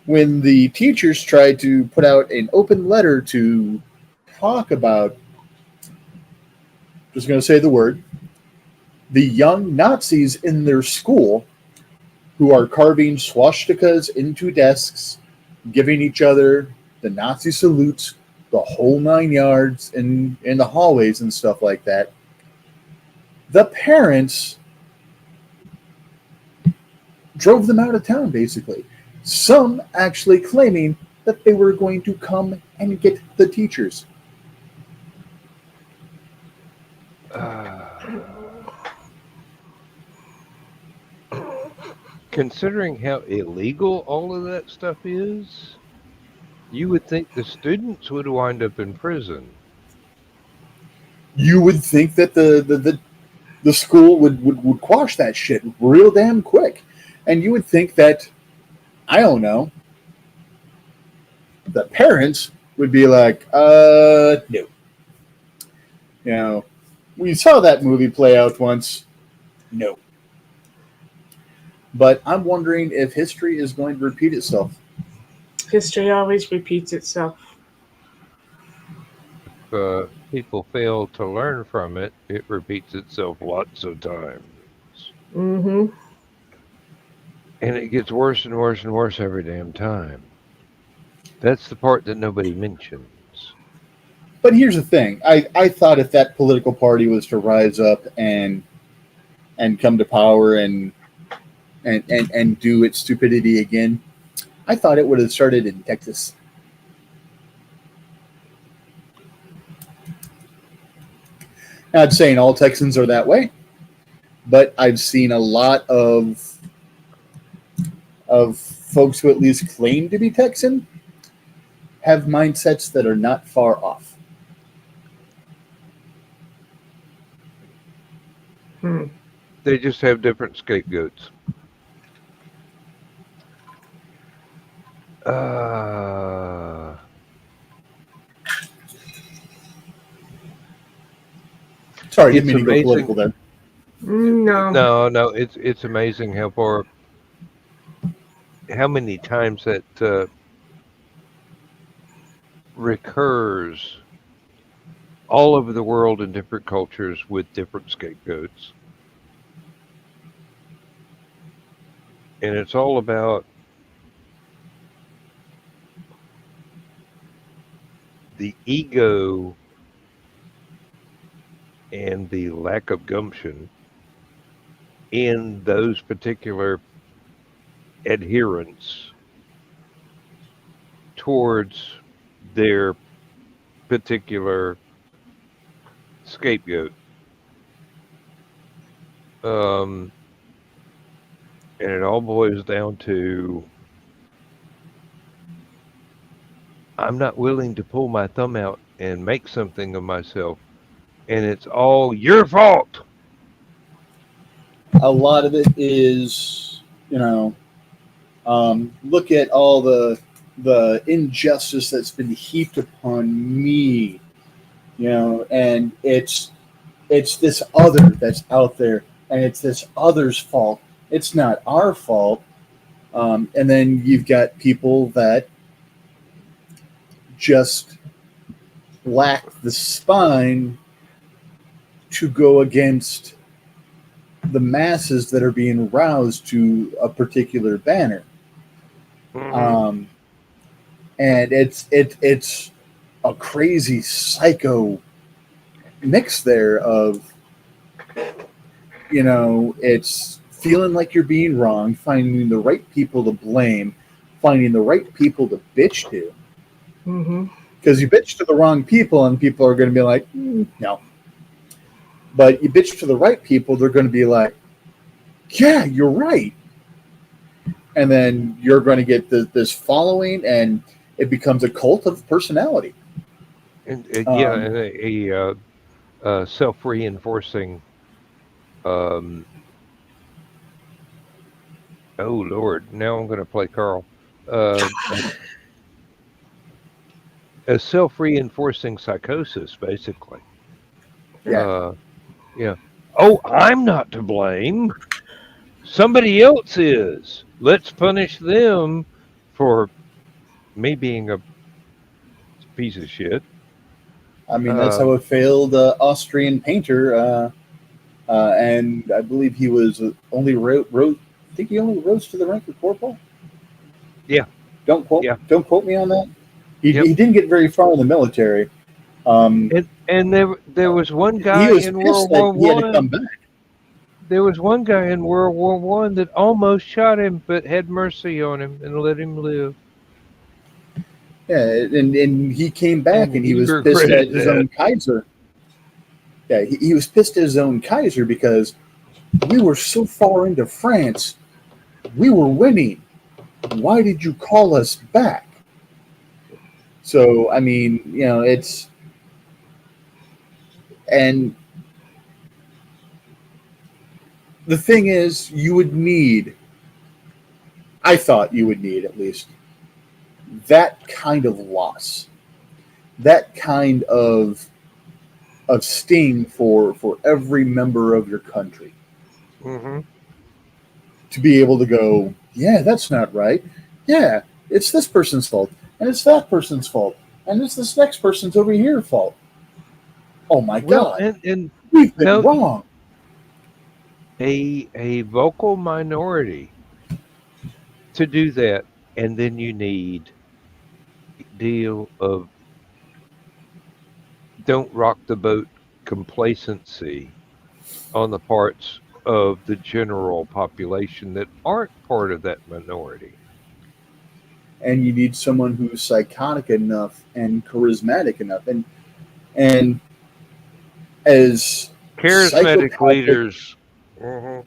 When the teachers tried to put out an open letter to talk about, just going to say the word, the young Nazis in their school who are carving swastikas into desks, giving each other the Nazi salutes, the whole 9 yards in the hallways and stuff like that. The parents drove them out of town, basically. Some actually claiming that they were going to come and get the teachers. Considering how illegal all of that stuff is, you would think the students would wind up in prison. You would think that the school would quash that shit real damn quick. And you would think that, I don't know, the parents would be like, no. You know, we saw that movie play out once. No. But I'm wondering if history is going to repeat itself. History always repeats itself. If people fail to learn from it, it repeats itself lots of times. Mm-hmm. And it gets worse and worse and worse every damn time. That's the part that nobody mentions. But here's the thing. I thought if that political party was to rise up and come to power and do its stupidity again, I thought it would have started in Texas. Not saying all Texans are that way, but I've seen a lot of folks who at least claim to be Texan have mindsets that are not far off. They just have different scapegoats. Sorry, didn't mean to go political there. No. It's amazing how many times that recurs all over the world in different cultures with different scapegoats. And it's all about the ego and the lack of gumption in those particular adherents towards their particular scapegoat. And it all boils down to, I'm not willing to pull my thumb out and make something of myself, and it's all your fault. A lot of it is, look at all the injustice that's been heaped upon me, and it's this other that's out there, and it's this other's fault. It's not our fault. And then you've got people that just lack the spine to go against the masses that are being roused to a particular banner. Mhm. And it's a crazy psycho mix there of, it's feeling like you're being wrong, finding the right people to blame, finding the right people to bitch to. Mm-hmm. Because you bitch to the wrong people, and people are going to be like, no. But you bitch to the right people, they're going to be like, yeah, you're right. And then you're going to get this following, and it becomes a cult of personality. And yeah, Um, and a self-reinforcing. Um, oh Lord, now I'm going to play Carl. Uh, a self-reinforcing psychosis, basically. yeah. Yeah. Oh, I'm not to blame. Somebody else is. Let's punish them for me being a piece of shit. I mean, that's Uh, how a failed Austrian painter, and I believe he was I think he only rose to the rank of corporal. yeah, yeah, Don't quote me on that. yep. He didn't get very far in the military. Um, And there was one he guy was in pissed World that War he had to come One. back. There was one guy in World War One that almost shot him, but had mercy on him and let him live. Yeah, and he came back And and he he was pissed at regretted his that. own Kaiser. Yeah, he was pissed at his own Kaiser because we were so far into France. We were winning. Why did you call us back? So, I mean, and the thing is, I thought you would need at least that kind of loss, that kind of sting for every member of your country Hmm. to be able to go, yeah, that's not right. Yeah, it's this person's fault, and it's that person's fault, and it's this next person's over here fault. Oh my Well, God, and we've been no, wrong. a vocal minority to do that, and then you need a deal of don't rock the boat complacency on the parts of the general population that aren't part of that minority. And you need someone who's psychotic enough and charismatic enough, and as Charismatic psychopathic leaders. Hmm.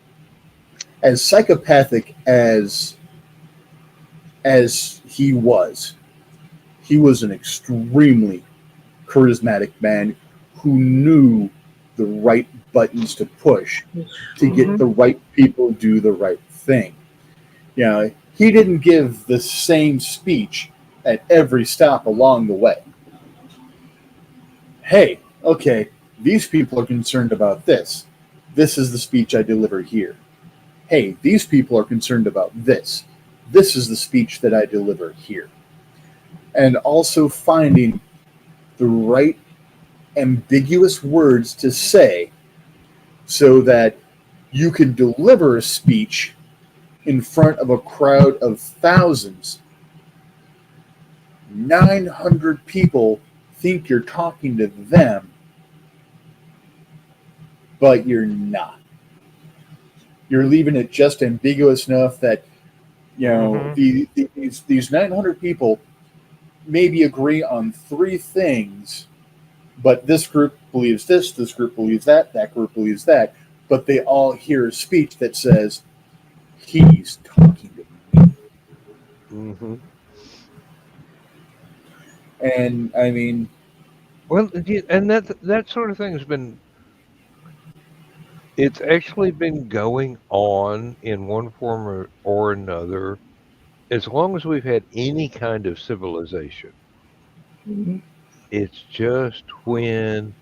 as psychopathic as he was an extremely charismatic man who knew the right buttons to push to get Mm-hmm. the right people to do the right thing. He didn't give the same speech at every stop along the way. Hey, okay, these people are concerned about this. This is the speech I deliver here. Hey, these people are concerned about this. This is the speech that I deliver here. And also finding the right ambiguous words to say so that you can deliver a speech in front of a crowd of thousands. 900 people think you're talking to them, but you're not. You're leaving it just ambiguous enough that Hmm. these 900 people maybe agree on three things, but this group believes this group believes that group believes that, but they all hear a speech that says he's talking to me. Hmm. And I mean, Well, and that sort of thing has been. It's actually been going on in one form or another as long as we've had any kind of civilization. Mm-hmm. It's just when,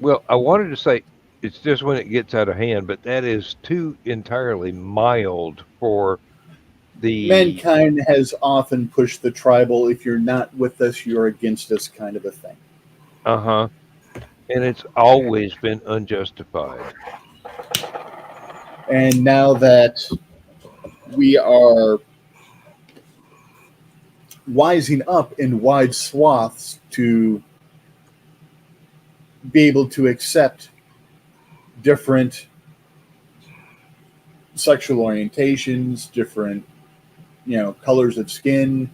well, I wanted to say it's just when it gets out of hand, but that is too entirely mild for The Mankind has often pushed the tribal, if you're not with us, you're against us kind of a thing. and it's always been unjustified. And now that we are wising up in wide swaths to be able to accept different sexual orientations, different, colors of skin,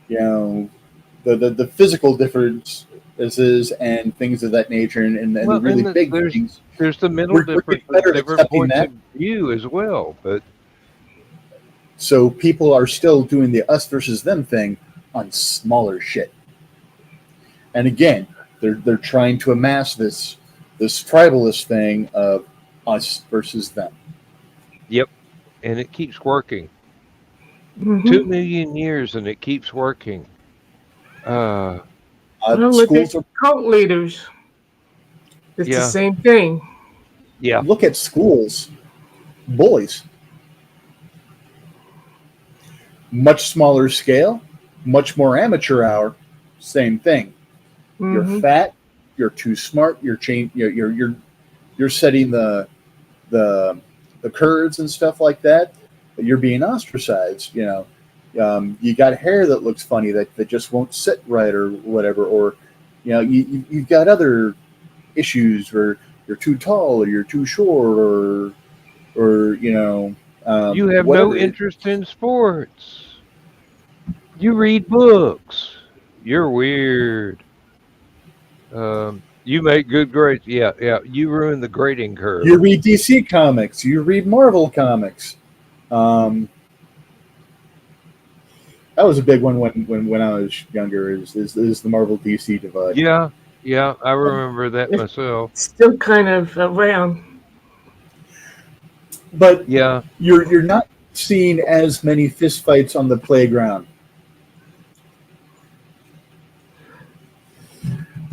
the physical differences and things of that nature, and the Well, really and big there's things. the middle We're getting differences, better at different accepting points that. of view as well. But So people are still doing the us versus them thing on smaller shit. And again, they're trying to amass this tribalist thing of us versus them. yep, and it keeps working. Mm-hmm. 2 million years, and it keeps working. Uh, Well, look at Schools are cult leaders. It's the yeah, same thing. yeah, look at schools, bullies, much smaller scale, much more amateur hour, same thing. You're Mm-hmm. fat, you're too smart, you're setting the the curves and stuff like that. You're being ostracized. You got hair that looks funny that just won't sit right or whatever, or you've got other issues where you're too tall or you're too short or you have no whatever. interest in sports. You read books. You're weird. You make good grades. Yeah, yeah. You ruin the grading curve. You read DC comics, you read Marvel comics. That was a big one when I was younger. Is the Marvel DC divide? Yeah, yeah. I remember that It's myself. still kind of around. But Yeah, you're not seeing as many fistfights on the playground,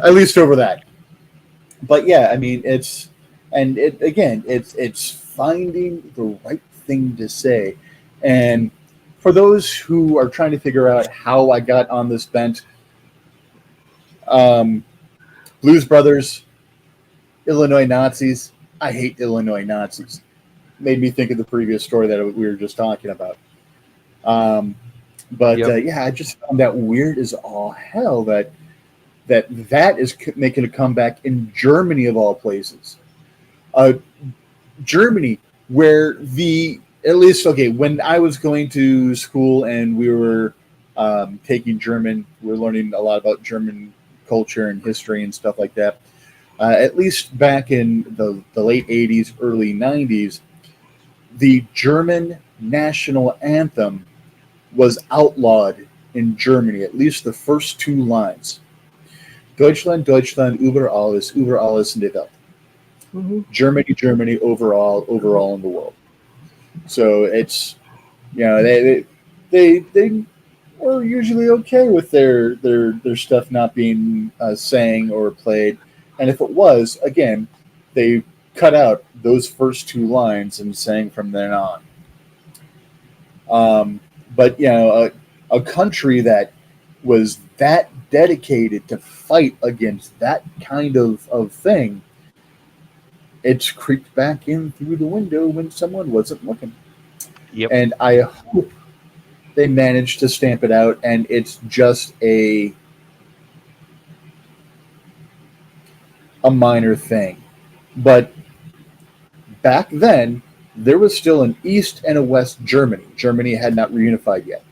at least over that. But yeah, I mean it's finding the right thing to say, and for those who are trying to figure out how I got on this bent, um, Blues Brothers, Illinois Nazis. I hate Illinois Nazis. Made me think of the previous story that we were just talking about. Um, but yep. yeah, I just found that weird as all hell that is making a comeback in Germany of all places. Uh, Germany, where at least okay, when I was going to school and we were taking German, we were learning a lot about German culture and history and stuff like that. At least back in the late 80s, early 90s, the German national anthem was outlawed in Germany, at least the first two lines. Deutschland, Deutschland, über alles in der Welt. Mm-hmm. Germany, Germany, overall in the world. So it's, they were usually okay with their stuff not being sang or played, and if it was, again, they cut out those first two lines and sang from then on. But a country that was that dedicated to fight against that kind of thing, it's creeped back in through the window when someone wasn't looking. Yep. And I hope they managed to stamp it out, and it's just a minor thing. But back then, there was still an East and a West Germany. Germany had not reunified yet.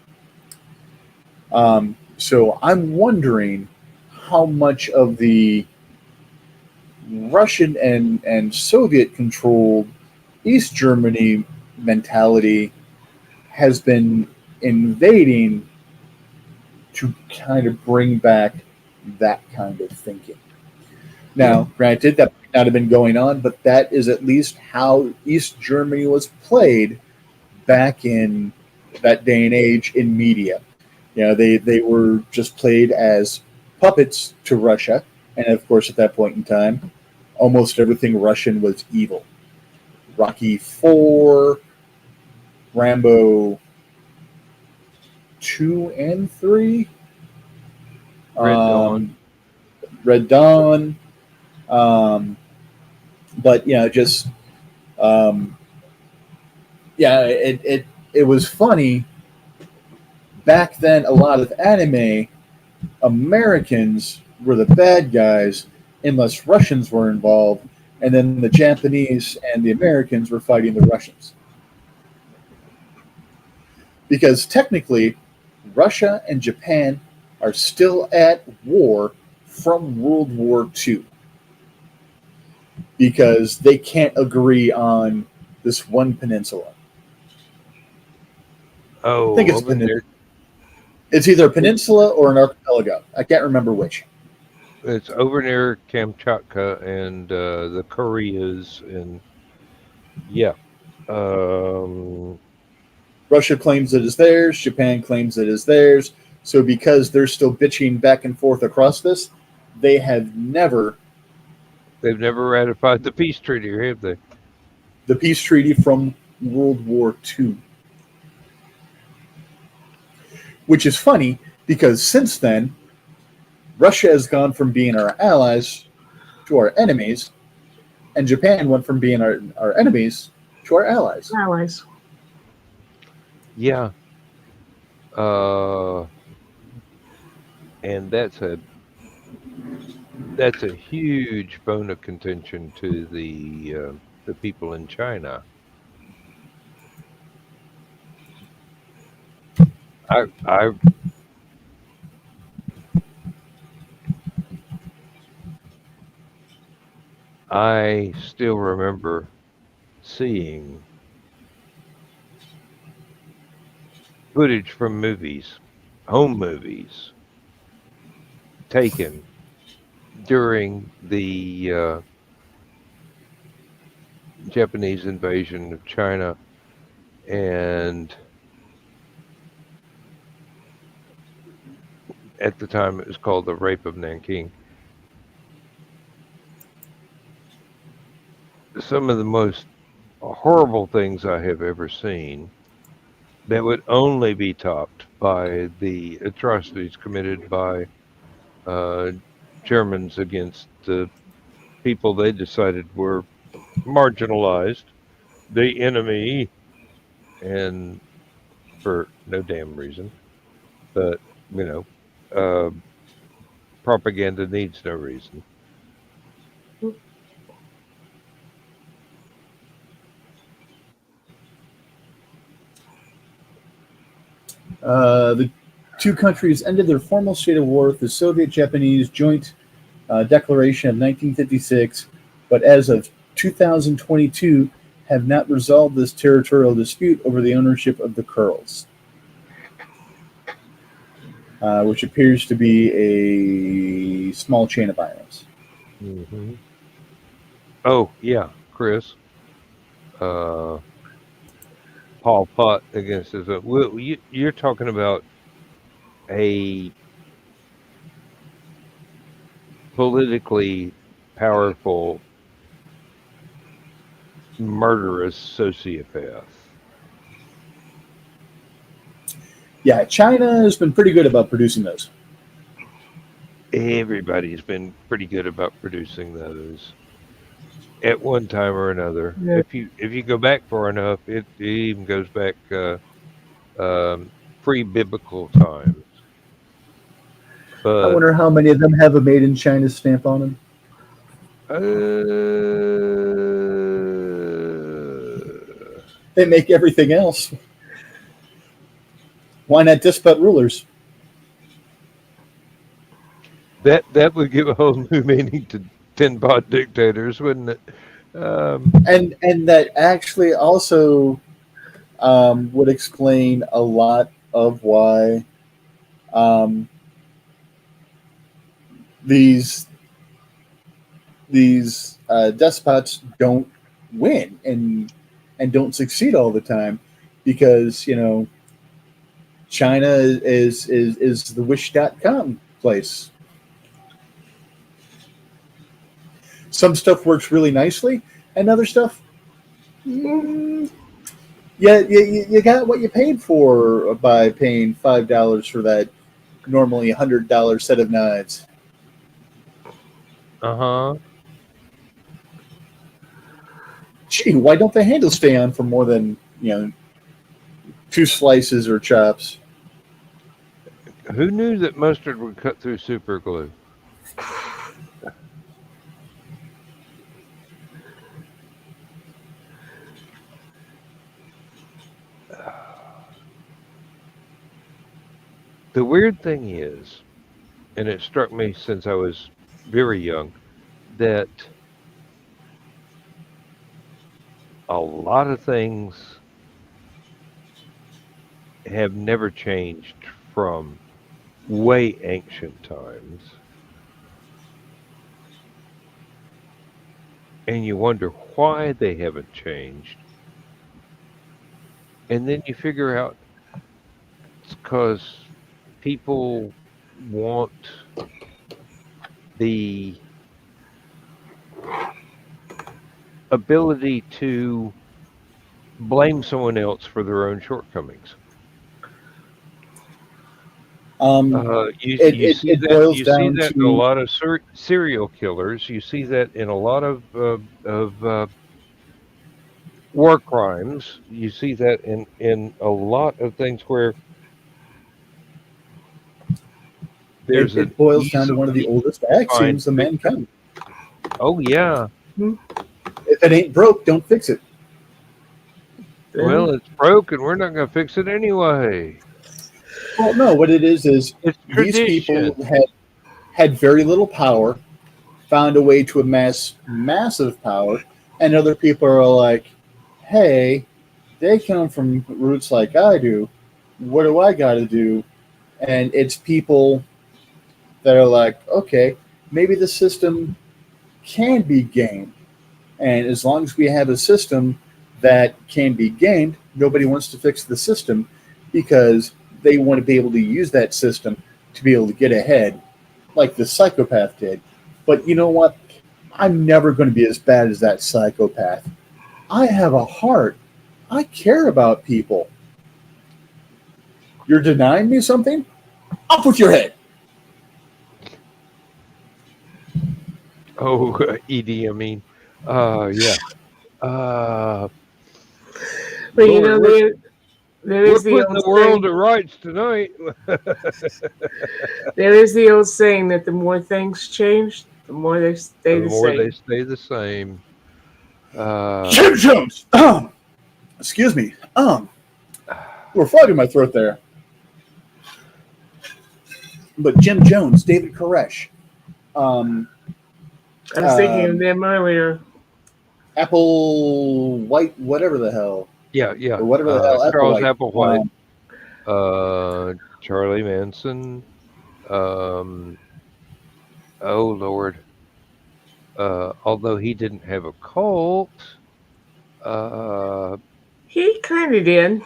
So I'm wondering how much of the Russian and Soviet controlled East Germany mentality has been invading to kind of bring back that kind of thinking. Now, granted, that might not have been going on, but that is at least how East Germany was played back in that day and age in media. They were just played as puppets to Russia, and of course, at that point in time, almost everything Russian was evil. Rocky IV, Rambo, 2 and 3. Red Dawn. Red Dawn. But just it was funny back then. A lot of anime, Americans were the bad guys unless Russians were involved, and then the Japanese and the Americans were fighting the Russians. Because technically, Russia and Japan are still at war from World War II. Because they can't agree on this one peninsula. Oh, I think it's there. It's either a peninsula or an archipelago. I can't remember which. It's over near Kamchatka and the Koreas, and yeah. Russia claims it is theirs. Japan claims it is theirs. So because they're still bitching back and forth across this, they've never ratified the peace treaty, have they? The peace treaty from World War II. Which is funny because since then, Russia has gone from being our allies to our enemies, and Japan went from being our enemies to our allies. Allies. Yeah. And that's a huge bone of contention to the people in China. I still remember seeing footage from movies, home movies, taken during the Japanese invasion of China, and at the time it was called the Rape of Nanking. Some of the most horrible things I have ever seen that would only be topped by the atrocities committed by Germans against the people they decided were marginalized, the enemy, and for no damn reason. But, propaganda needs no reason. The two countries ended their formal state of war with the Soviet-Japanese Joint Declaration of 1956, but as of 2022 have not resolved this territorial dispute over the ownership of the Kurils, which appears to be a small chain of islands. Mm-hmm. Oh, yeah, Chris. Paul Pot against his. You're talking about a politically powerful, murderous sociopath. Yeah, China has been pretty good about producing those. Everybody's been pretty good about producing those at one time or another. Yeah. If you go back far enough, it even goes back pre-biblical times. But I wonder how many of them have a made in China stamp on them. They make everything else. Why not disparate rulers? That would give a whole new meaning to tin pot dictators, wouldn't it? And that actually also would explain a lot of why these despots don't win and don't succeed all the time, because China is the wish.com place. Some stuff works really nicely, and other stuff, you got what you paid for by paying $5 for that normally $100 set of knives. Uh-huh. Gee, why don't the handles stay on for more than 2 slices or chops? Who knew that mustard would cut through super glue? The weird thing is, and it struck me since I was very young, that a lot of things have never changed from way ancient times. And you wonder why they haven't changed. And then you figure out it's because people want the ability to blame someone else for their own shortcomings. You see It that boils down in a to lot of serial killers. You see that in a lot of war crimes. You see that in a lot of things where there's an it boils down to one of the easily oldest find axioms of fix. mankind. Oh yeah. If it ain't broke, don't fix it. Well, it's broken. We're not going to fix it anyway. Well, no, what it is It's these people tradition. had very little power, found a way to amass massive power, and other people are like, hey, they come from roots like I do. What do I got to do? And it's people that are like, okay, maybe the system can be gamed. And as long as we have a system that can be gamed, nobody wants to fix the system because they want to be able to use that system to be able to get ahead, like the psychopath did. But you know what? I'm never going to be as bad as that psychopath. I have a heart. I care about people. You're denying me something? Up with your head. Oh, Edie, I mean, yeah. But Lord, there we're is the putting old the world saying. to rights tonight. There is the old saying that the more things change, the more they stay The the more they same. stay the same. Jim Jones. Excuse me. We're frog in my throat there. But Jim Jones, David Koresh, I was thinking of them earlier. Apple White, whatever the hell, yeah. or whatever the hell, Charles Applewhite. Applewhite, Charlie Manson. Um, oh Lord. Although he didn't have a cult. He kind of did.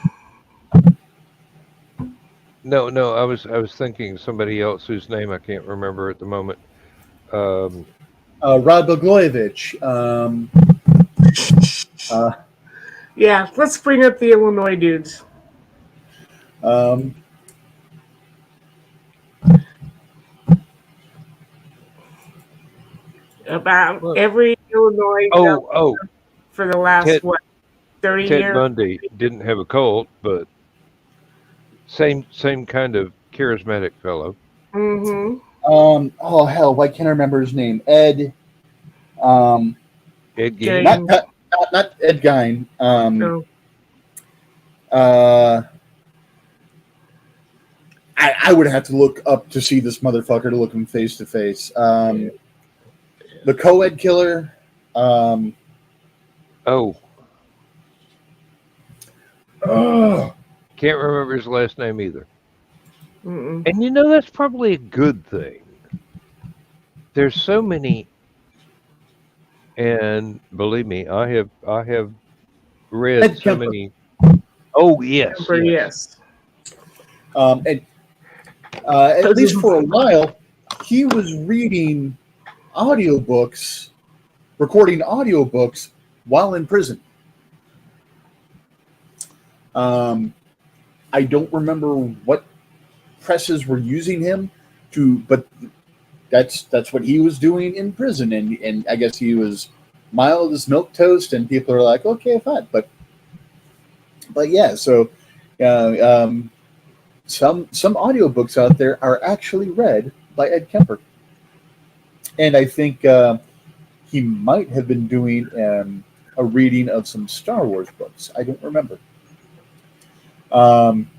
No, I was thinking somebody else whose name I can't remember at the moment. Rod Blagojevich. Yeah, let's bring up the Illinois dudes. About Well, every Illinois for the last, Ted 30 Ted years? Bundy didn't have a cult, but same kind of charismatic fellow. Mm-hmm. Oh hell, why can't I remember his name? Ed. Ed Gein. Gein. Not Ed Gein. No. I would have to look up to see this motherfucker to look him face to face. The co-ed killer. Oh, can't remember his last name either. Mm-mm. And that's probably a good thing. There's so many, and believe me, I have read Ed so Kemper. many. Oh yes, Yes. And at least for a while, he was reading audiobooks, recording audiobooks while in prison. I don't remember what presses were using him to, but that's what he was doing in prison, and I guess he was mild as milk toast, and people are like, okay, fine, but yeah, so some audiobooks out there are actually read by Ed Kemper, and I think he might have been doing a reading of some Star Wars books. I don't remember. Um,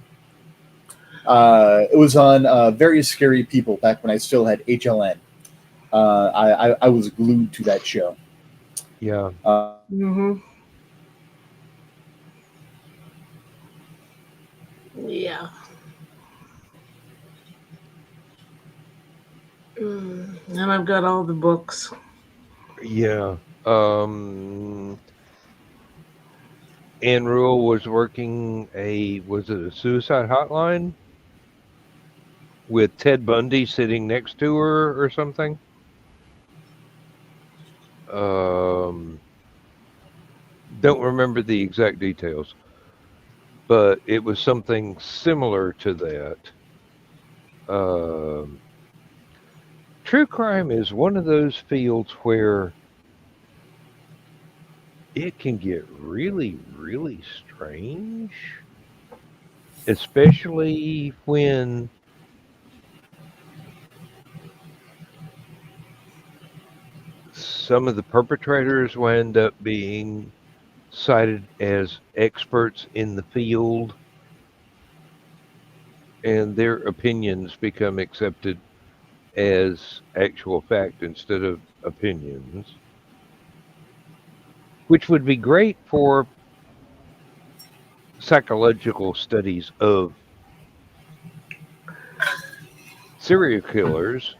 it was on Very Scary People back when I still had HLN. I was glued to that show. Yeah. Mm-hmm. Yeah. And I've got all the books. Yeah. Anne Rule was working was it a suicide hotline with Ted Bundy sitting next to her or something? Don't remember the exact details, but it was something similar to that. True crime is one of those fields where it can get really, really strange, especially when some of the perpetrators wind up being cited as experts in the field and their opinions become accepted as actual fact instead of opinions, which would be great for psychological studies of serial killers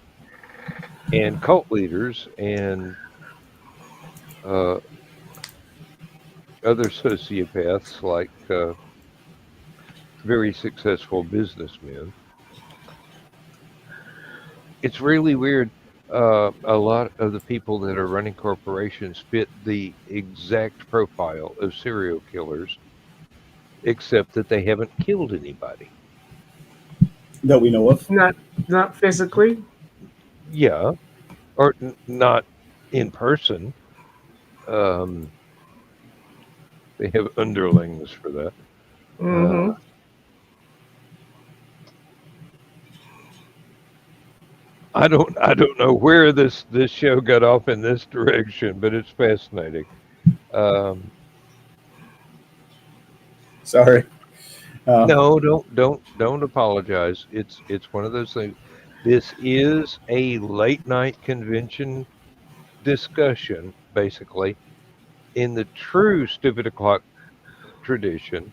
and cult leaders and uh, other sociopaths like very successful businessmen. It's really weird. A lot of the people that are running corporations fit the exact profile of serial killers, except that they haven't killed anybody. That we know of. Not physically. Yeah, or not in person. Um, they have underlings for that. Mm-hmm. I don't know where this show got off in this direction, but it's fascinating. Um, Sorry. no, don't apologize. It's one of those things. This is a late night convention discussion, basically, in the true stupid o'clock tradition.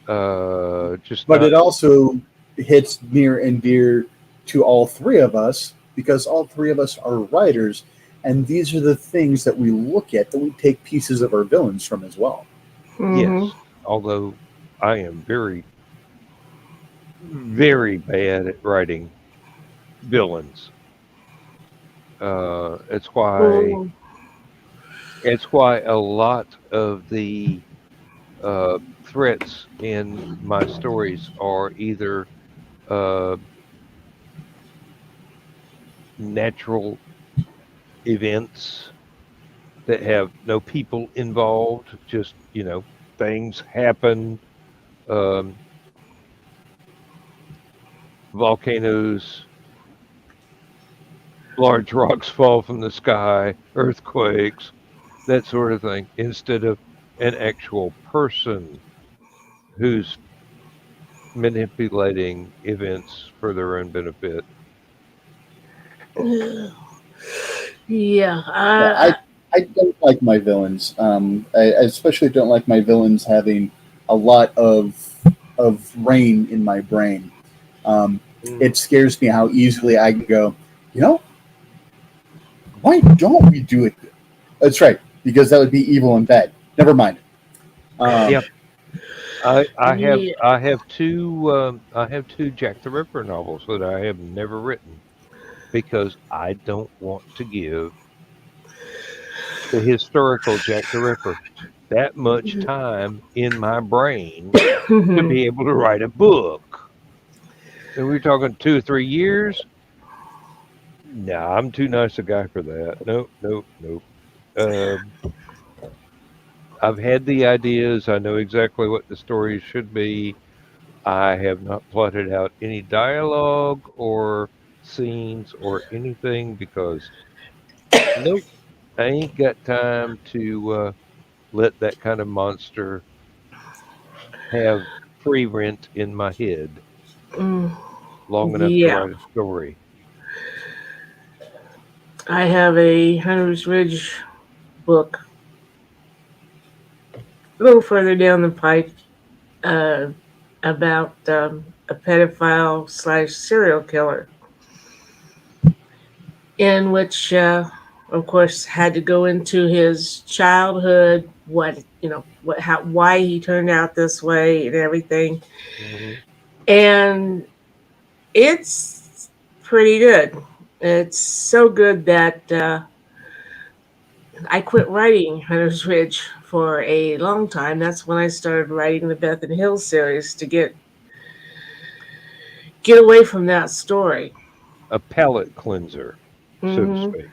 Just But not. it also hits near and dear to all three of us because all three of us are writers, and these are the things that we look at that we take pieces of our villains from as well. Mm-hmm. Yes, although I am very, very bad at writing villains. Uh, it's why Oh. it's why a lot of the threats in my stories are either uh, natural events that have no people involved, just things happen. Um, Volcanoes, large rocks fall from the sky, earthquakes, that sort of thing, instead of an actual person who's manipulating events for their own benefit. Yeah. Yeah, I don't like my villains. I especially don't like my villains having a lot of rain in my brain. It scares me how easily I can go, you know, why don't we do it? That's right, because that would be evil and bad. Never mind. Yep. Yeah. I have two Jack the Ripper novels that I have never written because I don't want to give the historical Jack the Ripper. that much time in my brain to be able to write a book. And we're talking 2 or 3 years. No, I'm too nice a guy for that. Nope, nope, nope. Um, I've had the ideas. I know exactly what the stories should be. I have not plotted out any dialogue or scenes or anything because nope, I ain't got time to let that kind of monster have free rent in my head Mm, long enough to yeah, write a story. I have a Hunter's Ridge book a little further down the pipe uh, about a pedophile slash serial killer, in which, of course, had to go into his childhood, why he turned out this way, and everything. Hmm. And it's pretty good. It's so good that I quit writing Hunter's Ridge for a long time. That's when I started writing the Beth and Hill series to get away from that story. A palate cleanser, so to Hmm. speak.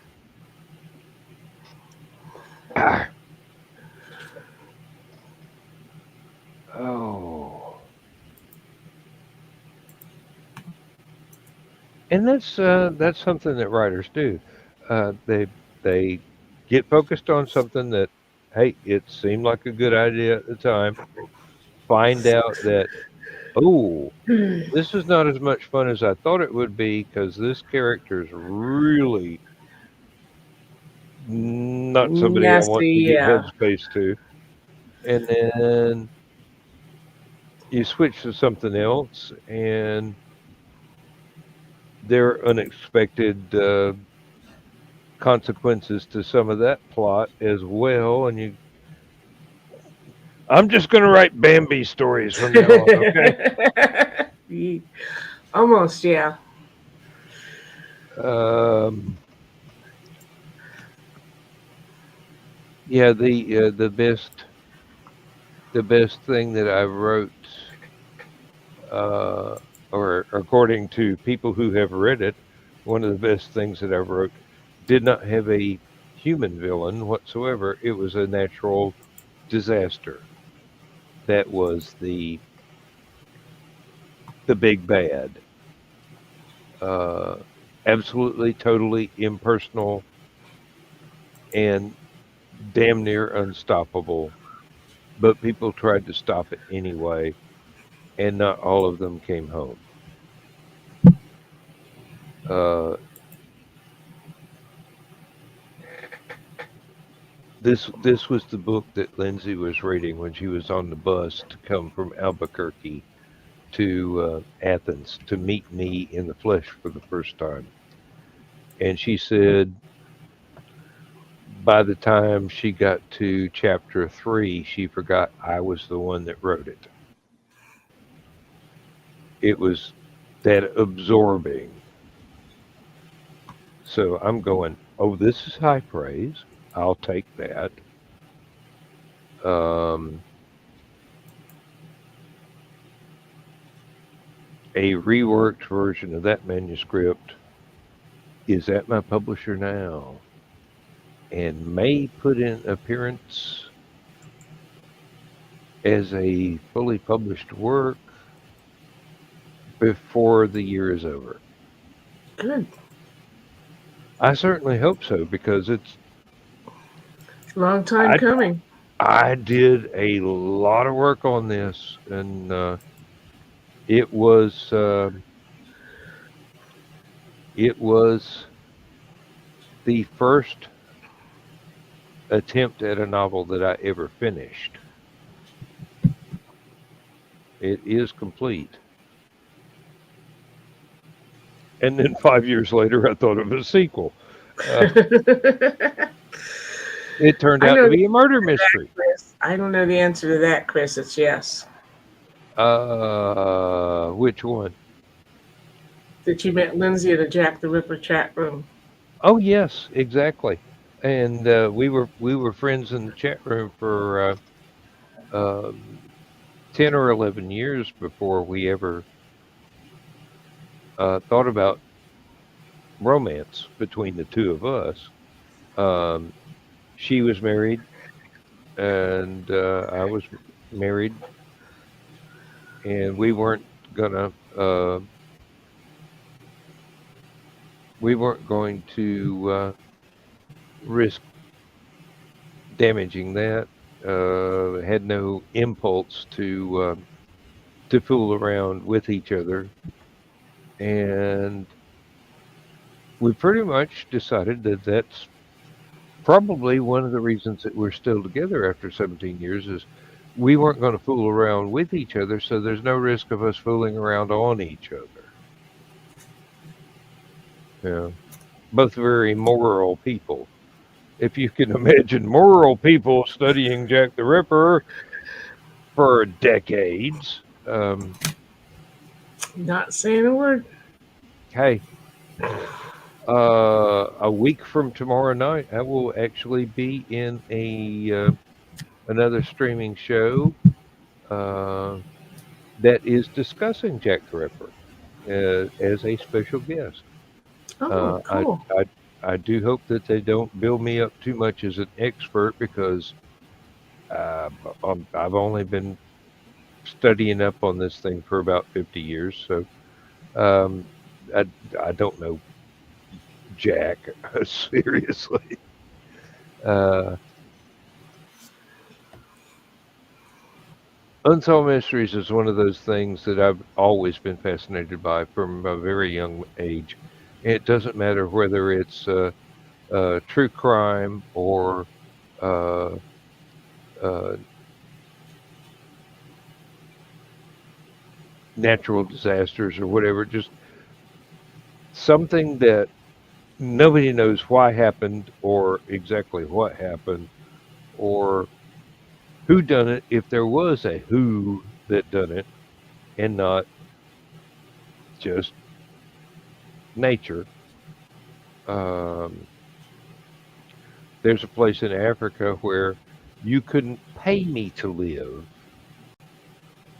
Ah, oh, and that's something that writers do. They get focused on something that, hey, it seemed like a good idea at the time. Find out that, oh, this is not as much fun as I thought it would be because this character is really not somebody I want to Nasty, give yeah. headspace to. And then you switch to something else, and there are unexpected consequences to some of that plot as well. And I'm just going to write Bambi stories from now on, okay? Almost, yeah. Um, yeah, the best thing that I wrote, uh, or according to people who have read it, one of the best things that I wrote did not have a human villain whatsoever. It was a natural disaster that was the big bad. Uh, Absolutely, totally impersonal and damn near unstoppable. But people tried to stop it anyway, and not all of them came home. Uh, this was the book that Lindsay was reading when she was on the bus to come from Albuquerque to Athens to meet me in the flesh for the first time. And she said by the time she got to chapter 3, she forgot I was the one that wrote it. It was that absorbing. So I'm going, oh, this is high praise. I'll take that. Um, a reworked version of that manuscript is at my publisher now and may put in appearance as a fully published work before the year is over. Good. I certainly hope so because Long time I coming. I did a lot of work on this, and it was uh, it was the first attempt at a novel that I ever finished. It is complete. And then 5 years later, I thought of a sequel. Uh, it turned I out to know the be a murder answer to that, mystery. Chris. I don't know the answer to that, Chris. It's yes. Which one? That you met Lindsay in the Jack the Ripper chat room. Oh yes, exactly. And we were friends in the chat room for um, 10 or 11 years before we ever thought about romance between the two of us. Um, she was married, and I was married, and gonna uh, we weren't going to risk damaging that. Had no impulse to fool around with each other, and we pretty much decided that that's probably one of the reasons that we're still together after 17 years is we weren't going to fool around with each other, so there's no risk of us fooling around on each other. Yeah, both very moral people. If you can imagine moral people studying Jack the Ripper for decades, Not saying a word. hey, a week from tomorrow night, I will actually be in another streaming show uh, that is discussing Jack the Ripper as a special guest. Oh, Uh, I, cool. I I do hope that they don't build me up too much as an expert because uh, I've only been studying up on this thing for about 50 years, so um, I I don't know Jack seriously. Uh, Unsolved Mysteries is one of those things that I've always been fascinated by from a very young age. It doesn't matter whether it's true crime or uh, uh, natural disasters or whatever, just something that nobody knows why happened or exactly what happened or who done it if there was a who that done it and not just nature. Um, there's a place in Africa where you couldn't pay me to live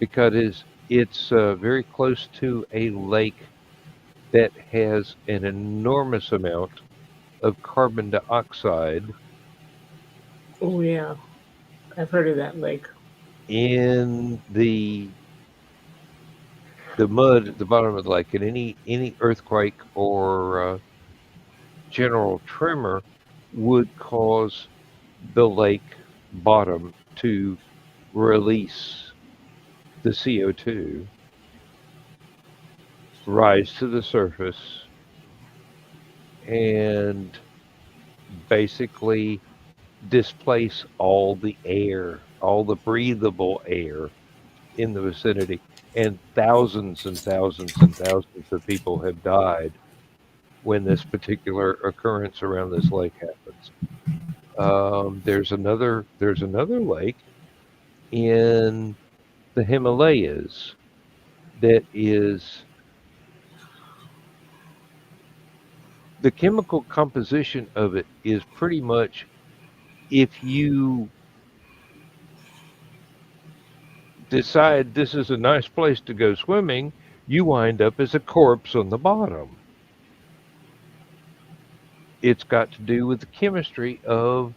because it's very close to a lake that has an enormous amount of carbon dioxide Oh, yeah. I've heard of that lake. in the mud at the bottom of the lake, and any earthquake or general tremor would cause the lake bottom to release the CO2, rise to the surface, and basically displace all the air, all the breathable air in the vicinity. And thousands and thousands and thousands of people have died when this particular occurrence around this lake happens. There's another lake in the Himalayas that is the chemical composition of it is pretty much if you decide this is a nice place to go swimming, you wind up as a corpse on the bottom. It's got to do with the chemistry of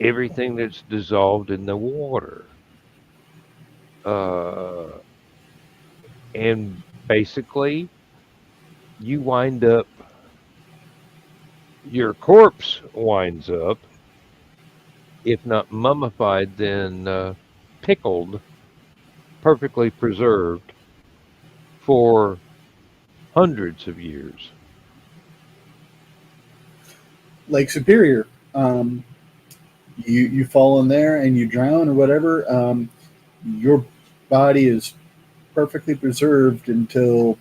everything that's dissolved in the water. Uh, and basically, you wind up, your corpse winds up, if not mummified, then pickled, perfectly preserved for hundreds of years. Lake Superior. Um, you fall in there and you drown or whatever. Your body is perfectly preserved until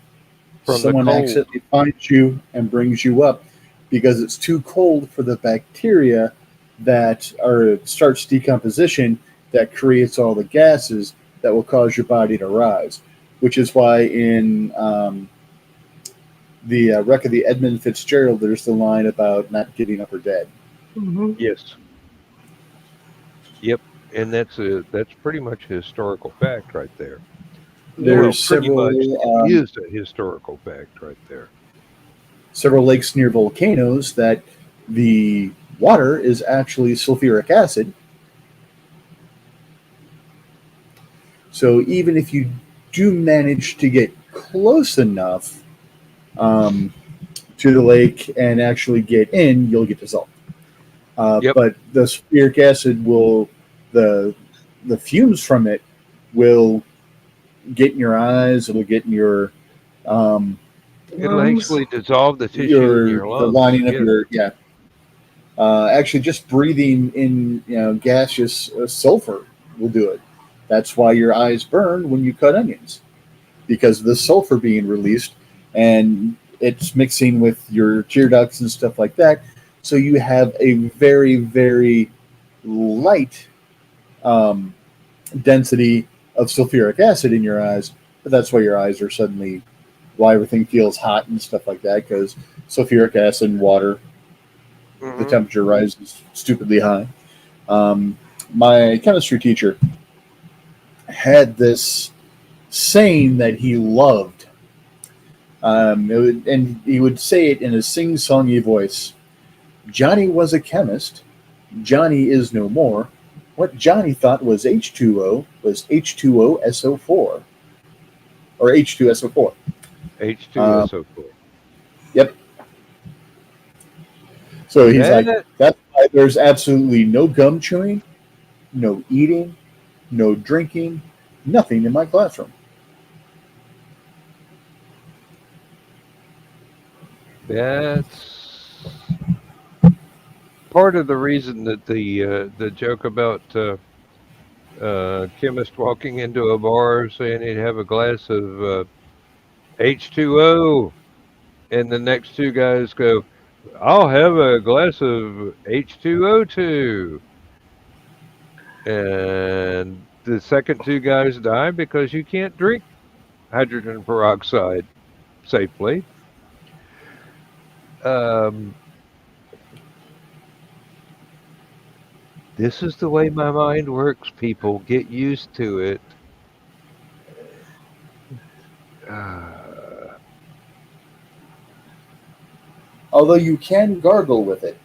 From the someone cold. accidentally finds you and brings you up because it's too cold for the bacteria that or starts decomposition that creates all the gases that will cause your body to rise. Which is why in the wreck of the Edmund Fitzgerald, there's the line about not getting up or dead. Mm-hmm. Yes. Yep. And that's pretty much a historical fact right there. Well, There's pretty much it several is a historical fact right there. several lakes near volcanoes that the water is actually sulfuric acid. So even if you do manage to get close enough um, to the lake and actually get in, you'll get dissolved. Yep. But the sulfuric acid will the the fumes from it will get in your eyes. It'll get in um, It'll Lungs. actually dissolve the tissue in your the lungs. lining of Yes. your actually, just breathing in gaseous sulfur will do it. That's why your eyes burn when you cut onions, because of the sulfur being released and it's mixing with your tear ducts and stuff like that. So you have a very, very light um, density of sulfuric acid in your eyes, but that's why your eyes are suddenly, why everything feels hot and stuff like that, because sulfuric acid and water, the Hmm. temperature rises stupidly high. Um, my chemistry teacher had this saying that he loved. And he would say it in a sing-songy voice. Johnny was a chemist. Johnny is no more. What Johnny thought was H2O was H2OSO4 or H2SO4. H2SO4. Yep. So he's like, That that's why there's absolutely no gum chewing, no eating, no drinking, nothing in my classroom. that's part of the reason that the joke about chemist walking into a bar saying he'd have a glass of H2O, and the next two guys go, "I'll have a glass of H2O2," and the second two guys die because you can't drink hydrogen peroxide safely. Um, this is the way my mind works. People get used to it. Uh, Although you can gargle with it,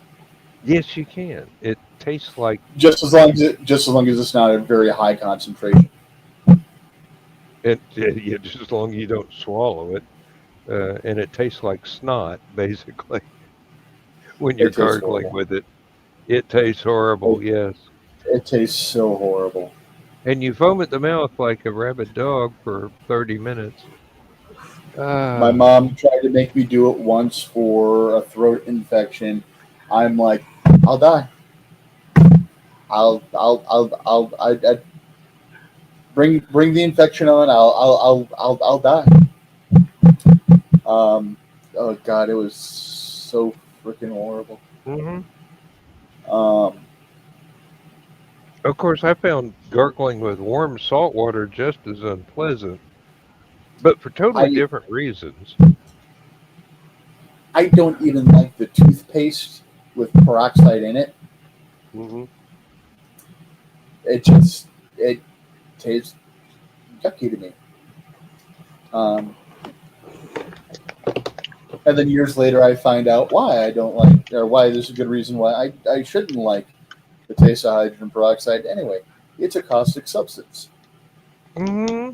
yes, you can. It tastes like just as long as it's not a very high concentration. it. Yeah, just as long as you don't swallow it, and it tastes like snot, basically, when you're It tastes gargling horrible. with it. It tastes It, horrible, yes. it tastes so horrible. And you foam at the mouth like a rabid dog for 30 minutes. My Ah, mom tried to make me do it once for a throat infection. I'm like, I'll die. I bring the infection on. I'll die. Um, oh God, it was so freaking horrible. hmm. Um, Of course, I found gargling with warm salt water just as unpleasant, but for totally I different reasons. I don't even like the toothpaste with peroxide in it. Hmm. It tastes yucky to me. Um, and then years later, I find out why I don't like, or why there's a good reason why I shouldn't like the taste of hydrogen peroxide. Anyway, it's a caustic substance. Hmm.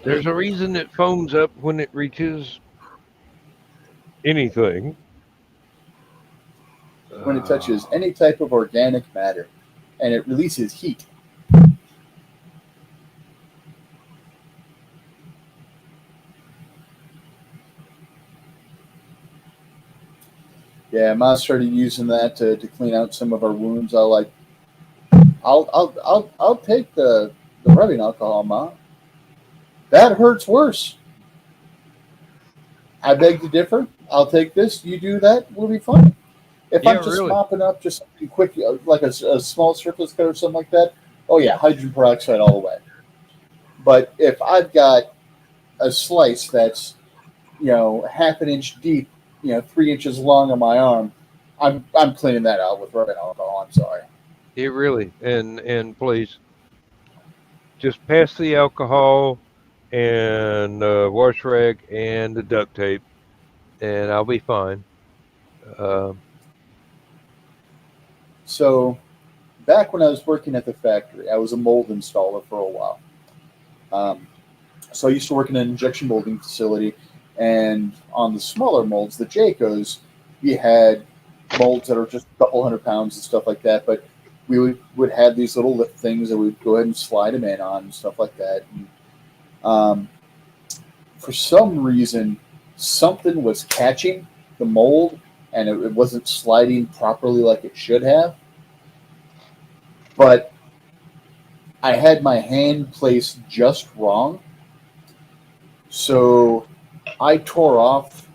There's a reason it foams up when it reaches anything. When it touches Ah, any type of organic matter, and it releases heat. Yeah, Ma started using that to clean out some of our wounds. I'll take the rubbing alcohol, Ma. That hurts worse. I beg to differ. I'll take this. You do that. We'll be fine. If yeah, I'm just really. mopping up just something quick, like a small surface cut or something like that, oh yeah, hydrogen peroxide all the way. But if I've got a slice that's half an inch deep, 3 inches long on my arm, I'm cleaning that out with rubbing alcohol. I'm sorry. It really, and please just pass the alcohol and wash rag and the duct tape, and I'll be fine. Uh, So back when I was working at the factory, I was a mold installer for a while. Um, so I used to work in an injection molding facility, and on the smaller molds, the Jacos, we had molds that are just a couple 100 pounds and stuff like that. But we would have these little lift things that we'd go ahead and slide them in on and stuff like that. And, for some reason, something was catching the mold, and it wasn't sliding properly like it should have. But I had my hand placed just wrong. So I tore off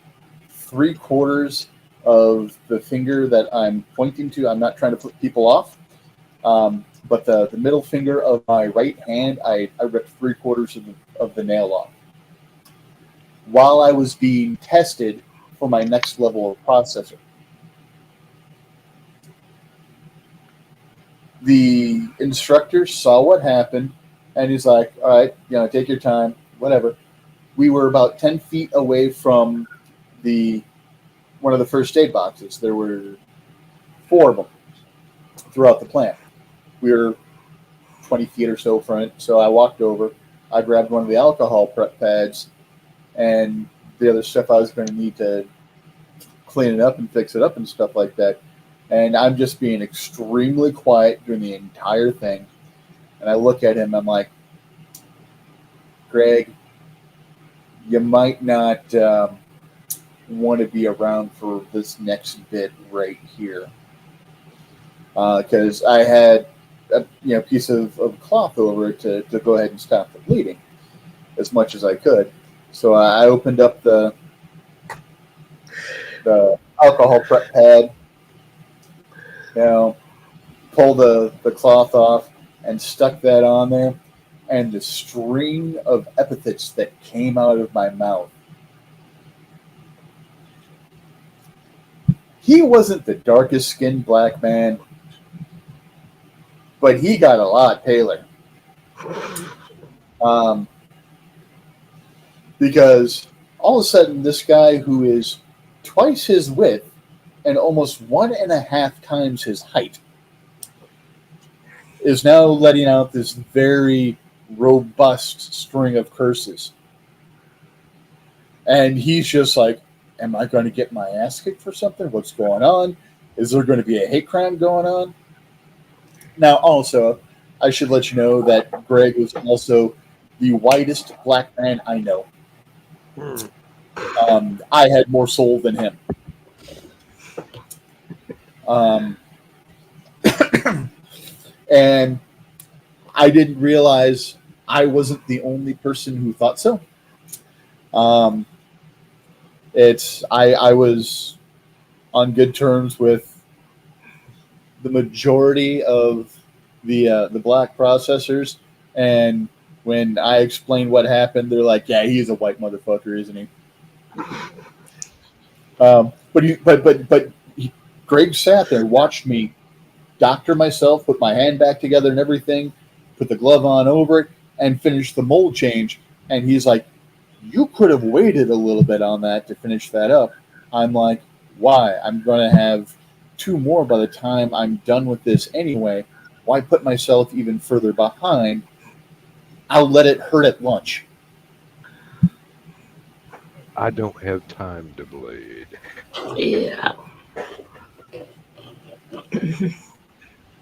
3/4 of the finger that I'm pointing to. I'm not trying to put people off. But the middle finger of my right hand, I ripped 3/4 of the nail off while I was being tested for my next level of processor. The instructor saw what happened, and he's like, all right, take your time, whatever. We were about 10 feet away from one of the first aid boxes. There were 4 of them throughout the plant. We were 20 feet or so from it, so I walked over. I grabbed one of the alcohol prep pads and the other stuff I was going to need to clean it up and fix it up and stuff like that. And I'm just being extremely quiet during the entire thing. And I look at him, I'm like, Greg, you might not want to be around for this next bit right here. Because I had a piece of cloth over it to go ahead and stop the bleeding as much as I could. So I opened up the alcohol prep pad, pulled the cloth off and stuck that on there. And the string of epithets that came out of my mouth. He wasn't the darkest skinned black man, but he got a lot paler. Because all of a sudden, this guy who is twice his width and almost 1.5 times his height is now letting out this very robust string of curses. And he's just like, am I going to get my ass kicked for something? What's going on? Is there going to be a hate crime going on? Now, also, I should let you know that Greg was also the whitest black man I know. I had more soul than him. And I didn't realize I wasn't the only person who thought so. I was on good terms with the majority of the black processors, and when I explained what happened, they're like, "Yeah, he's a white motherfucker, isn't he?" But Greg sat there, watched me doctor myself, put my hand back together and everything, put the glove on over it, and finish the mold change. And he's like, "You could have waited a little bit on that to finish that up." I'm like, "Why? I'm going to have 2 more by the time I'm done with this anyway. Why put myself even further behind? I'll let it hurt at lunch." I don't have time to bleed. Yeah.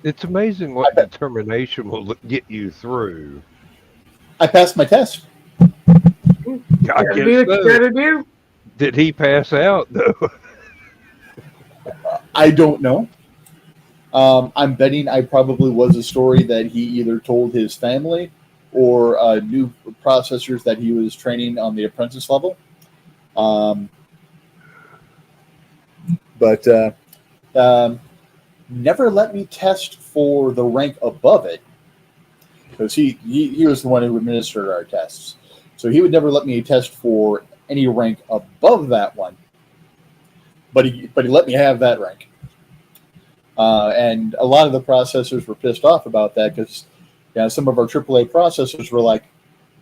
It's amazing what determination will get you through. I passed my test. I Gotta guess do what you so. gotta do. Did he pass out, though? I don't know. I'm betting I probably was a story that he either told his family or new processors that he was training on the apprentice level. But never let me test for the rank above it, because he was the one who administered our tests. So he would never let me test for any rank above that one. But he let me have that rank. And a lot of the processors were pissed off about that because some of our AAA processors were like,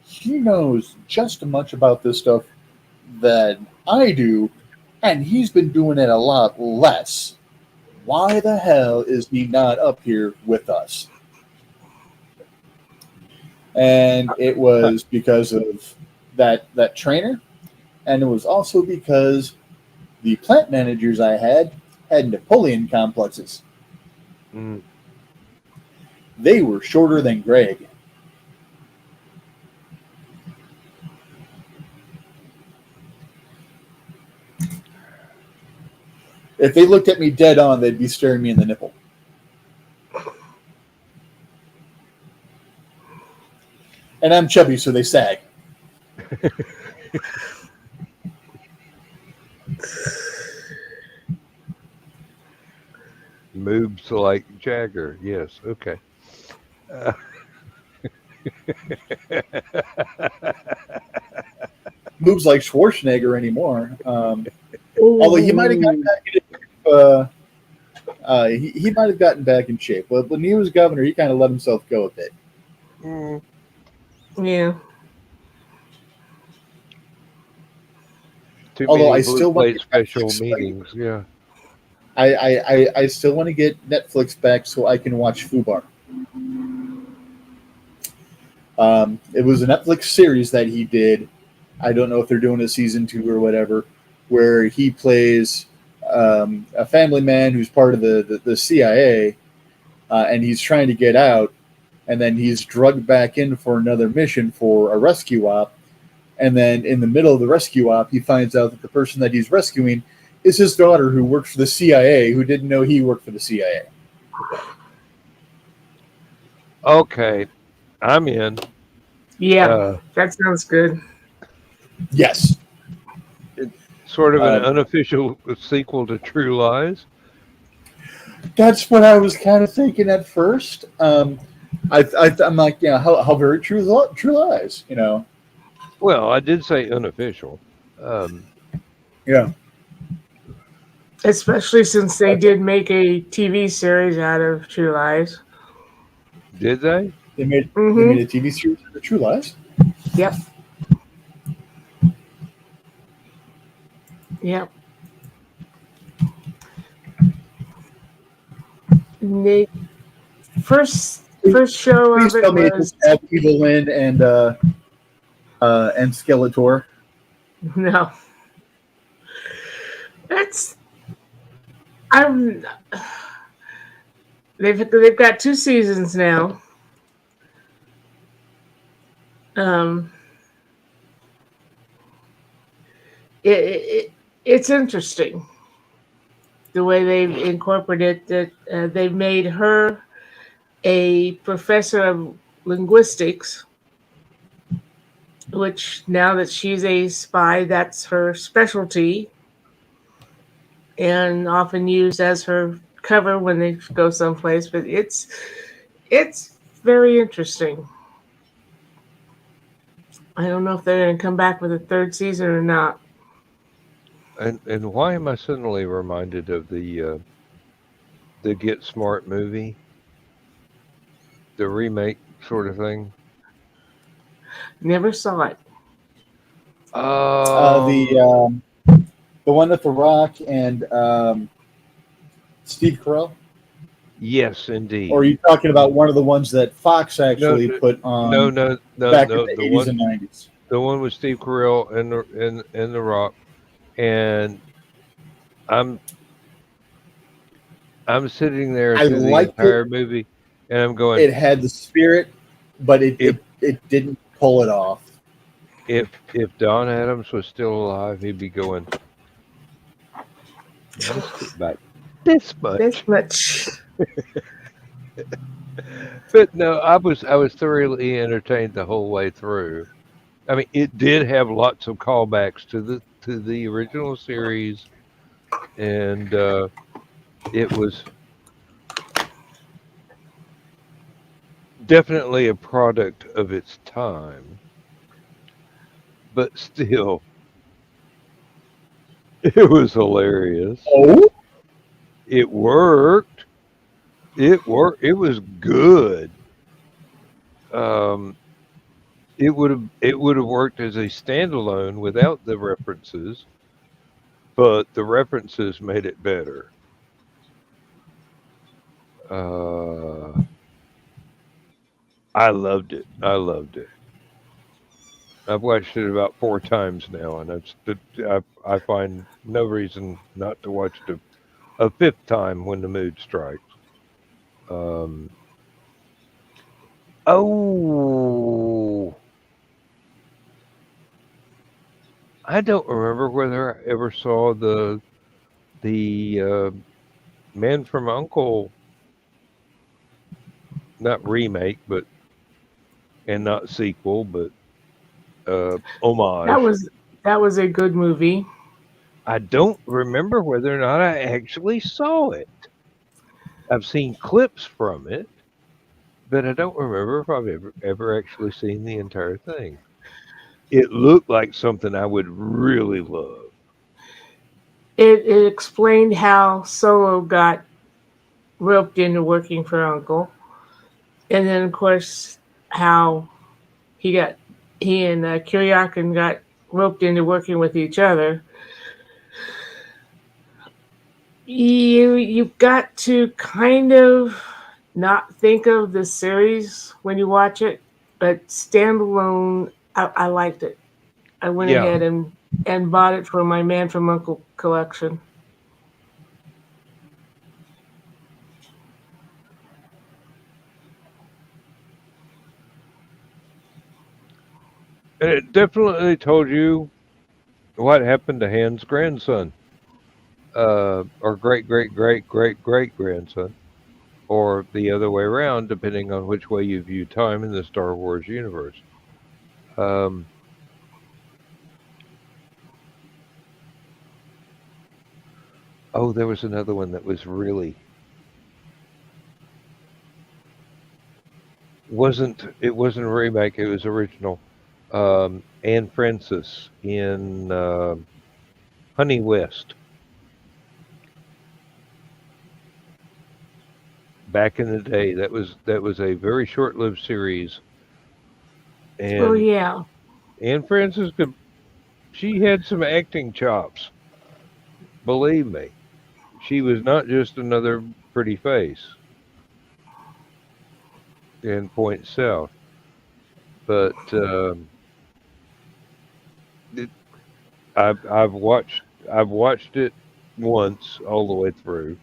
he knows just as much about this stuff that I do, and he's been doing it a lot less. Why the hell is he not up here with us? And it was because of that trainer, and it was also because the plant managers I had Napoleon complexes. Mm. They were shorter than Greg. If they looked at me dead on, they'd be staring me in the nipple. And I'm chubby, so they sag. Moves like Jagger. Yes. Okay. Moves like Schwarzenegger anymore. Although he might have gotten back in he might have gotten back in shape. But when he was governor, he kind of let himself go a bit. Mm. Yeah. Too Although many I blue still want plate to special Netflix, meetings. Yeah. I still want to get Netflix back so I can watch Fubar. It was a Netflix series that he did. I don't know if they're doing a season 2 or whatever, where he plays a family man who's part of the CIA, and he's trying to get out, and then he's drugged back in for another mission for a rescue op. And then in the middle of the rescue op, he finds out that the person that he's rescuing is his daughter, who worked for the CIA, who didn't know he worked for the CIA. Okay. I'm in. Yeah, that sounds good. Yes. Sort of an unofficial sequel to True Lies. That's what I was kind of thinking at first. I'm like, how very true lies, Well, I did say unofficial. Yeah. Especially since they did make a TV series out of True Lies. Did they? They made a TV series of True Lies. Yep. Yep. The first show Please of it tell me it was just had Evil Lynn and Skeletor. no. That's I'm. They've got 2 seasons now. It's interesting the way they've incorporated that. They've made her a professor of linguistics, which now that she's a spy, that's her specialty, and often used as her cover when they go someplace. But it's very interesting. I don't know if they're going to come back with a 3rd season or not. And why am I suddenly reminded of the Get Smart movie, the remake sort of thing? Never saw it. The one with The Rock and Steve Carell. Yes, indeed. Or are you talking about one of the ones that Fox actually put on? No. Back in the 80s and 90s. The one with Steve Carell and the Rock, and I'm sitting there I through the liked entire it. movie, and I'm going. It had the spirit, but it didn't pull it off. If Don Adams was still alive, he'd be going. About this much. This much. But no, I was thoroughly entertained the whole way through. I mean, it did have lots of callbacks to the original series, and it was definitely a product of its time. But still, it was hilarious. Oh, It worked. It worked. It was good. Um, it would have worked as a standalone without the references, but the references made it better. Uh, I loved it. I loved it. I've watched it about 4 times now, and I find no reason not to watch it a fifth time when the mood strikes. Um, oh, I don't remember whether I ever saw the Man from Uncle, not remake, but and not sequel, but That homage. was that was a good movie. I don't remember whether or not I actually saw it. I've seen clips from it, but I don't remember if I've ever actually seen the entire thing. It looked like something I would really love. It explained how Solo got roped into working for Uncle, and then of course how he got he and Kuryakin got roped into working with each other. You've got to kind of not think of the series when you watch it, but standalone, I liked it. I went Yeah, ahead and bought it for my Man from Uncle collection. and it definitely told you what happened to Han's grandson, or great great great great great grandson, or the other way around, depending on which way you view time in the Star Wars universe. Um, oh, there was another one that was really wasn't a remake. It was original. Anne Francis in Honey West back in the day. That was a very short-lived series, Oh and yeah. Anne Francis could she had some acting chops. Believe me, she was not just another pretty face in Point South, but it, I've watched it once all the way through.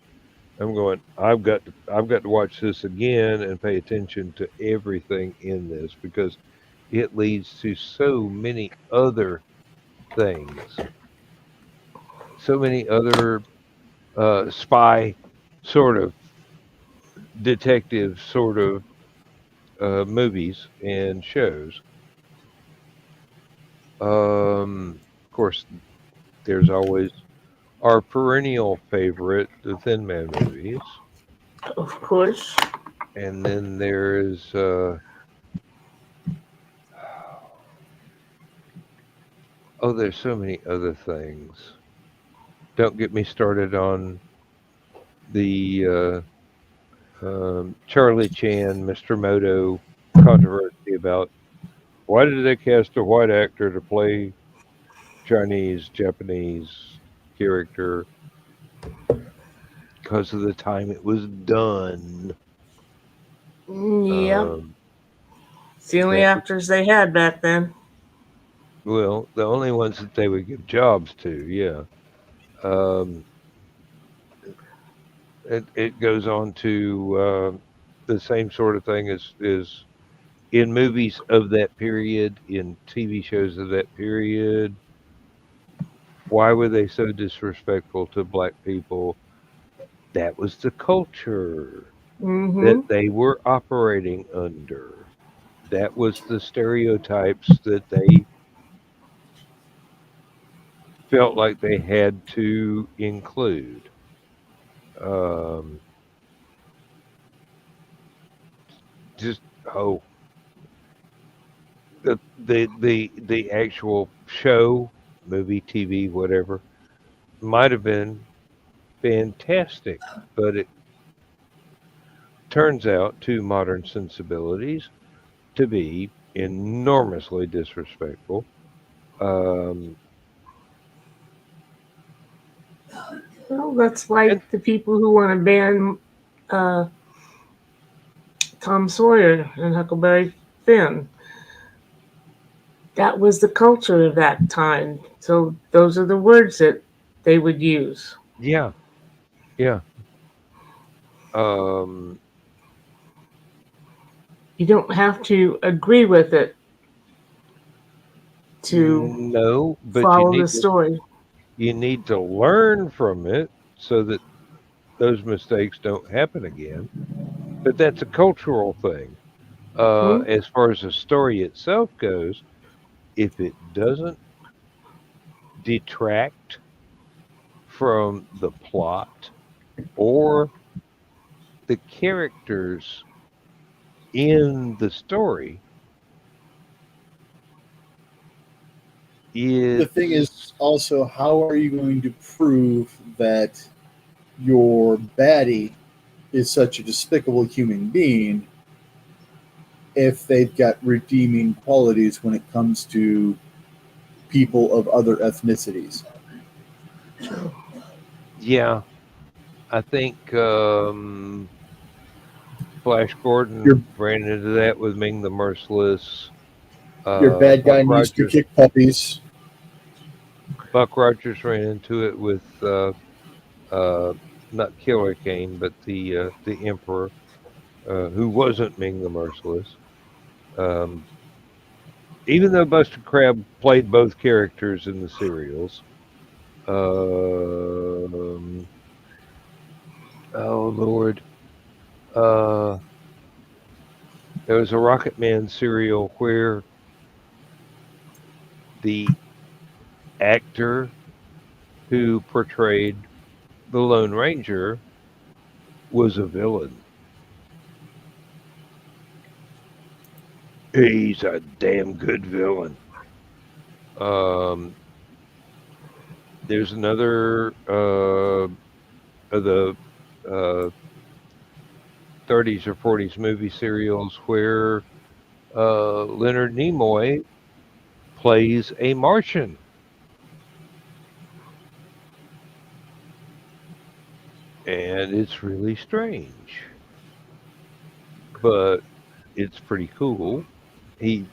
I'm going. I've got to watch this again and pay attention to everything in this because it leads to so many other things, so many other spy sort of detective sort of movies and shows. Of course, there's always our perennial favorite, the Thin Man movies, Of course. and then there's oh, there's so many other things. Don't get me started on the Charlie Chan, Mr. Moto controversy about why did they cast a white actor to play Chinese, Japanese character because of the time it was done. Yep. Um, It's the only that actors they had back then. well, the only ones that they would give jobs to, yeah. Um, it goes on to the same sort of thing as in movies of that period, in TV shows of that period. Why were they so disrespectful to black people? That was the culture that Mm-hmm. they were operating under. That was the stereotypes that they felt like they had to include. Um, just oh, the actual show, movie, TV, whatever, might have been fantastic, but turns out to modern sensibilities to be enormously disrespectful. Um, Well, that's like and the people who want to ban uh, Tom Sawyer and Huckleberry Finn. That was the culture of that time. So those are the words that they would use. yeah, yeah. Um, You don't have to agree with it to no, but follow the story. you need to learn from it so that those mistakes don't happen again. But that's a cultural thing. Hmm? As far as the story itself goes, if it doesn't detract from the plot or the characters in the story, The thing it's is also, how are you going to prove that your baddie is such a despicable human being if they've got redeeming qualities when it comes to people of other ethnicities? yeah. I think Flash Your Gordon ran into that with Ming the Merciless. your bad Buck guy needs to Rogers kick puppies. Buck Rogers ran into it with uh, not Killer Kane, but the Emperor, who wasn't Ming the Merciless. Um, even though Buster Crabbe played both characters in the serials, um, oh Lord, uh, there was a Rocket Man serial where the actor who portrayed the Lone Ranger was a villain. He's a damn good villain. Um, there's another of the uh, 30s or 40s movie serials where Leonard Nimoy plays a Martian, and it's really strange, but it's pretty cool. He,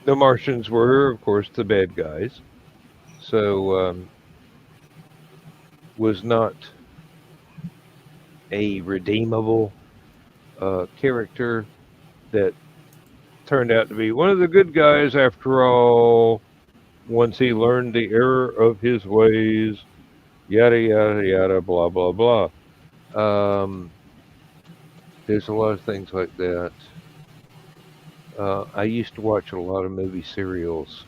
the Martians were, of course, the bad guys, so was not a redeemable character that turned out to be one of the good guys after all. Once he learned the error of his ways, yada yada yada, blah blah blah. Um, there's a lot of things like that. I used to watch a lot of movie serials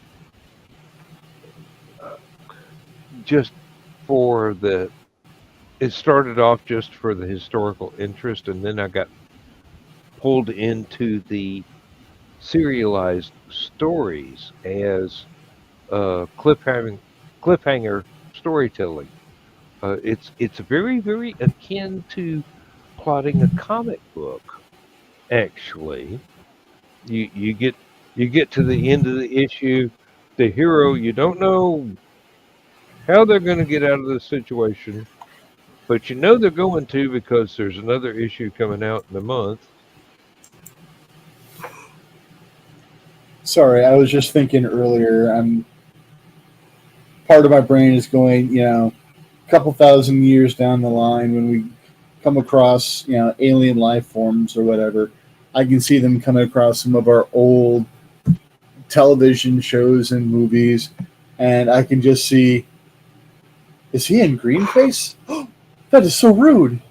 uh, just for the. It started off just for the historical interest, and then I got pulled into the serialized stories as cliffhanger storytelling. It's very very akin to plotting a comic book. Actually, you get to the end of the issue, the hero you don't know how they're going to get out of this situation, but you know they're going to because there's another issue coming out in a month. Sorry, I was just thinking earlier. I'm part of my brain is going, a couple thousand years down the line when we come across, alien life forms or whatever. I can see them coming across some of our old television shows and movies, and I can just see, is he in green face? That is so rude.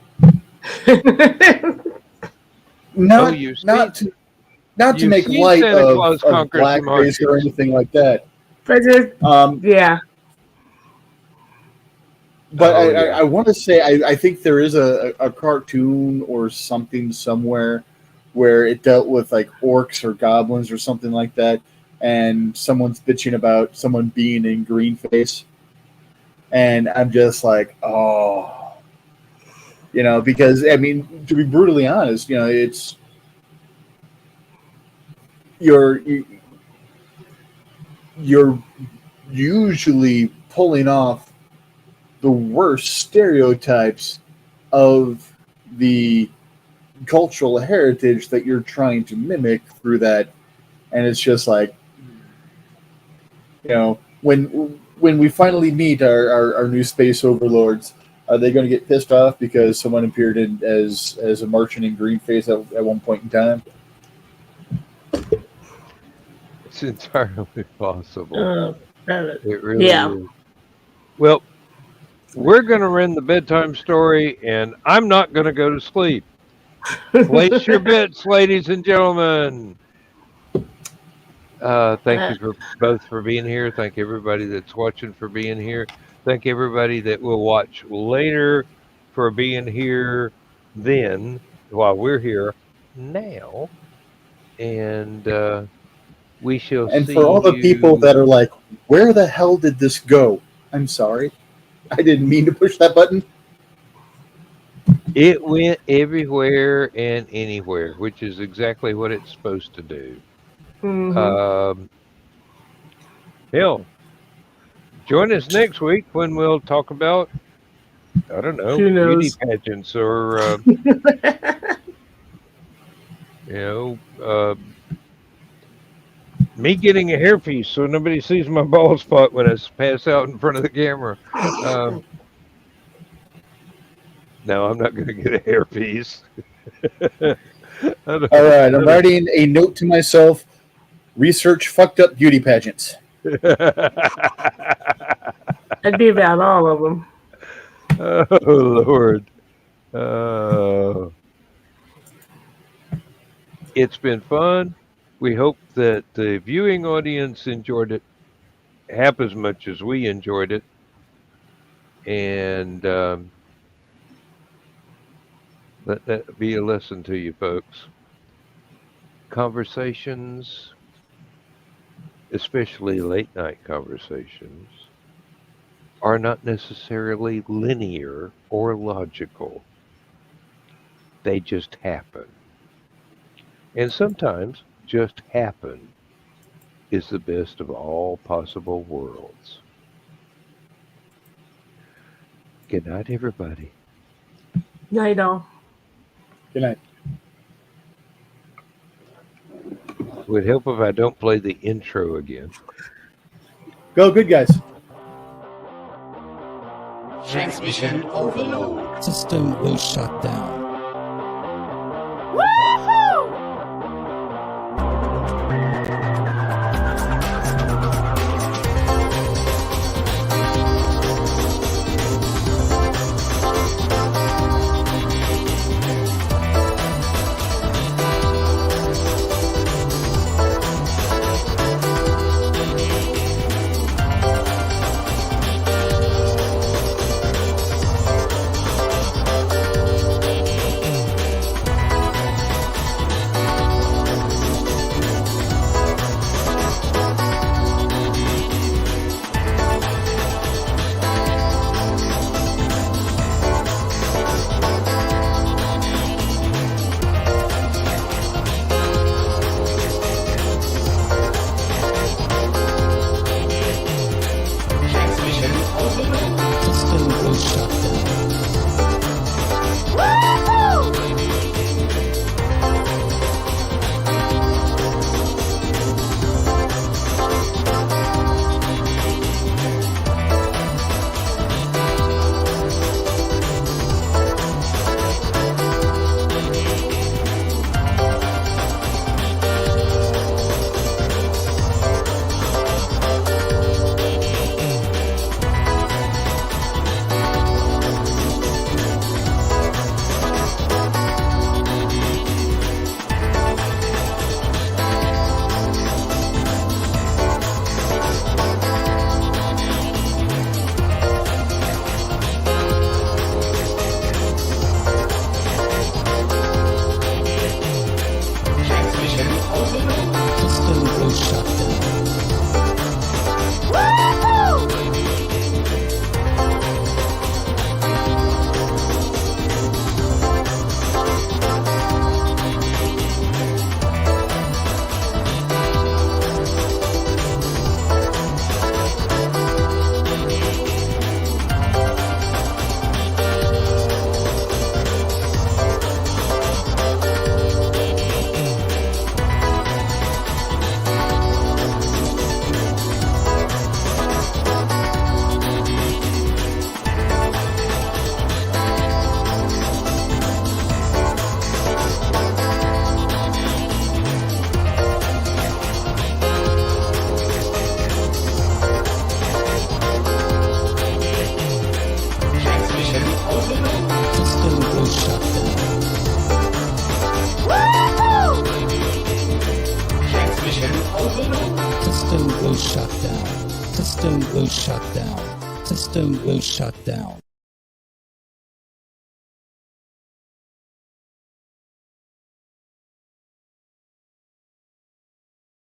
Oh, Not not to not to you've make seen light Santa Claus of conquers the blackface or Martians. anything like that. But Um, yeah, but Oh I yeah, want to say I think there is a cartoon or something somewhere where it dealt with like orcs or goblins or something like that, and someone's bitching about someone being in green face, and I'm just like, oh, Because I mean, to be brutally honest, it's you're usually pulling off the worst stereotypes of the cultural heritage that you're trying to mimic through that, and it's just like, when we finally meet our new space overlords, are they going to get pissed off because someone appeared as a merchant in greenface at one point in time? It's entirely possible. It really is. Well, we're going to run the bedtime story, and I'm not going to go to sleep. Place your bets, ladies and gentlemen. Thank you both for being here. Thank everybody that's watching for being here. Thank everybody that will watch later for being here then while we're here now. And we shall see. And for all the people that are like, where the hell did this go? I'm sorry. I didn't mean to push that button. It went everywhere and anywhere, which is exactly what it's supposed to do. Mm-hmm. Hell, join us next week when we'll talk about, I don't know, beauty pageants or, me getting a hairpiece so nobody sees my bald spot when I pass out in front of the camera. No, I'm not going to get a hairpiece. All right, I'm writing a note to myself. Research fucked up beauty pageants. That'd be about all of them. Oh, Lord. It's been fun. We hope that the viewing audience enjoyed it half as much as we enjoyed it. And let that be a lesson to you folks. Conversations, especially late night conversations, are not necessarily linear or logical. They just happen. And sometimes just happen is the best of all possible worlds. Good night, everybody. Night all. Good night. It would help if I don't play the intro again. Go, good guys. Transmission overload. System will shut down. System will shut down. System will shut down. System will shut down.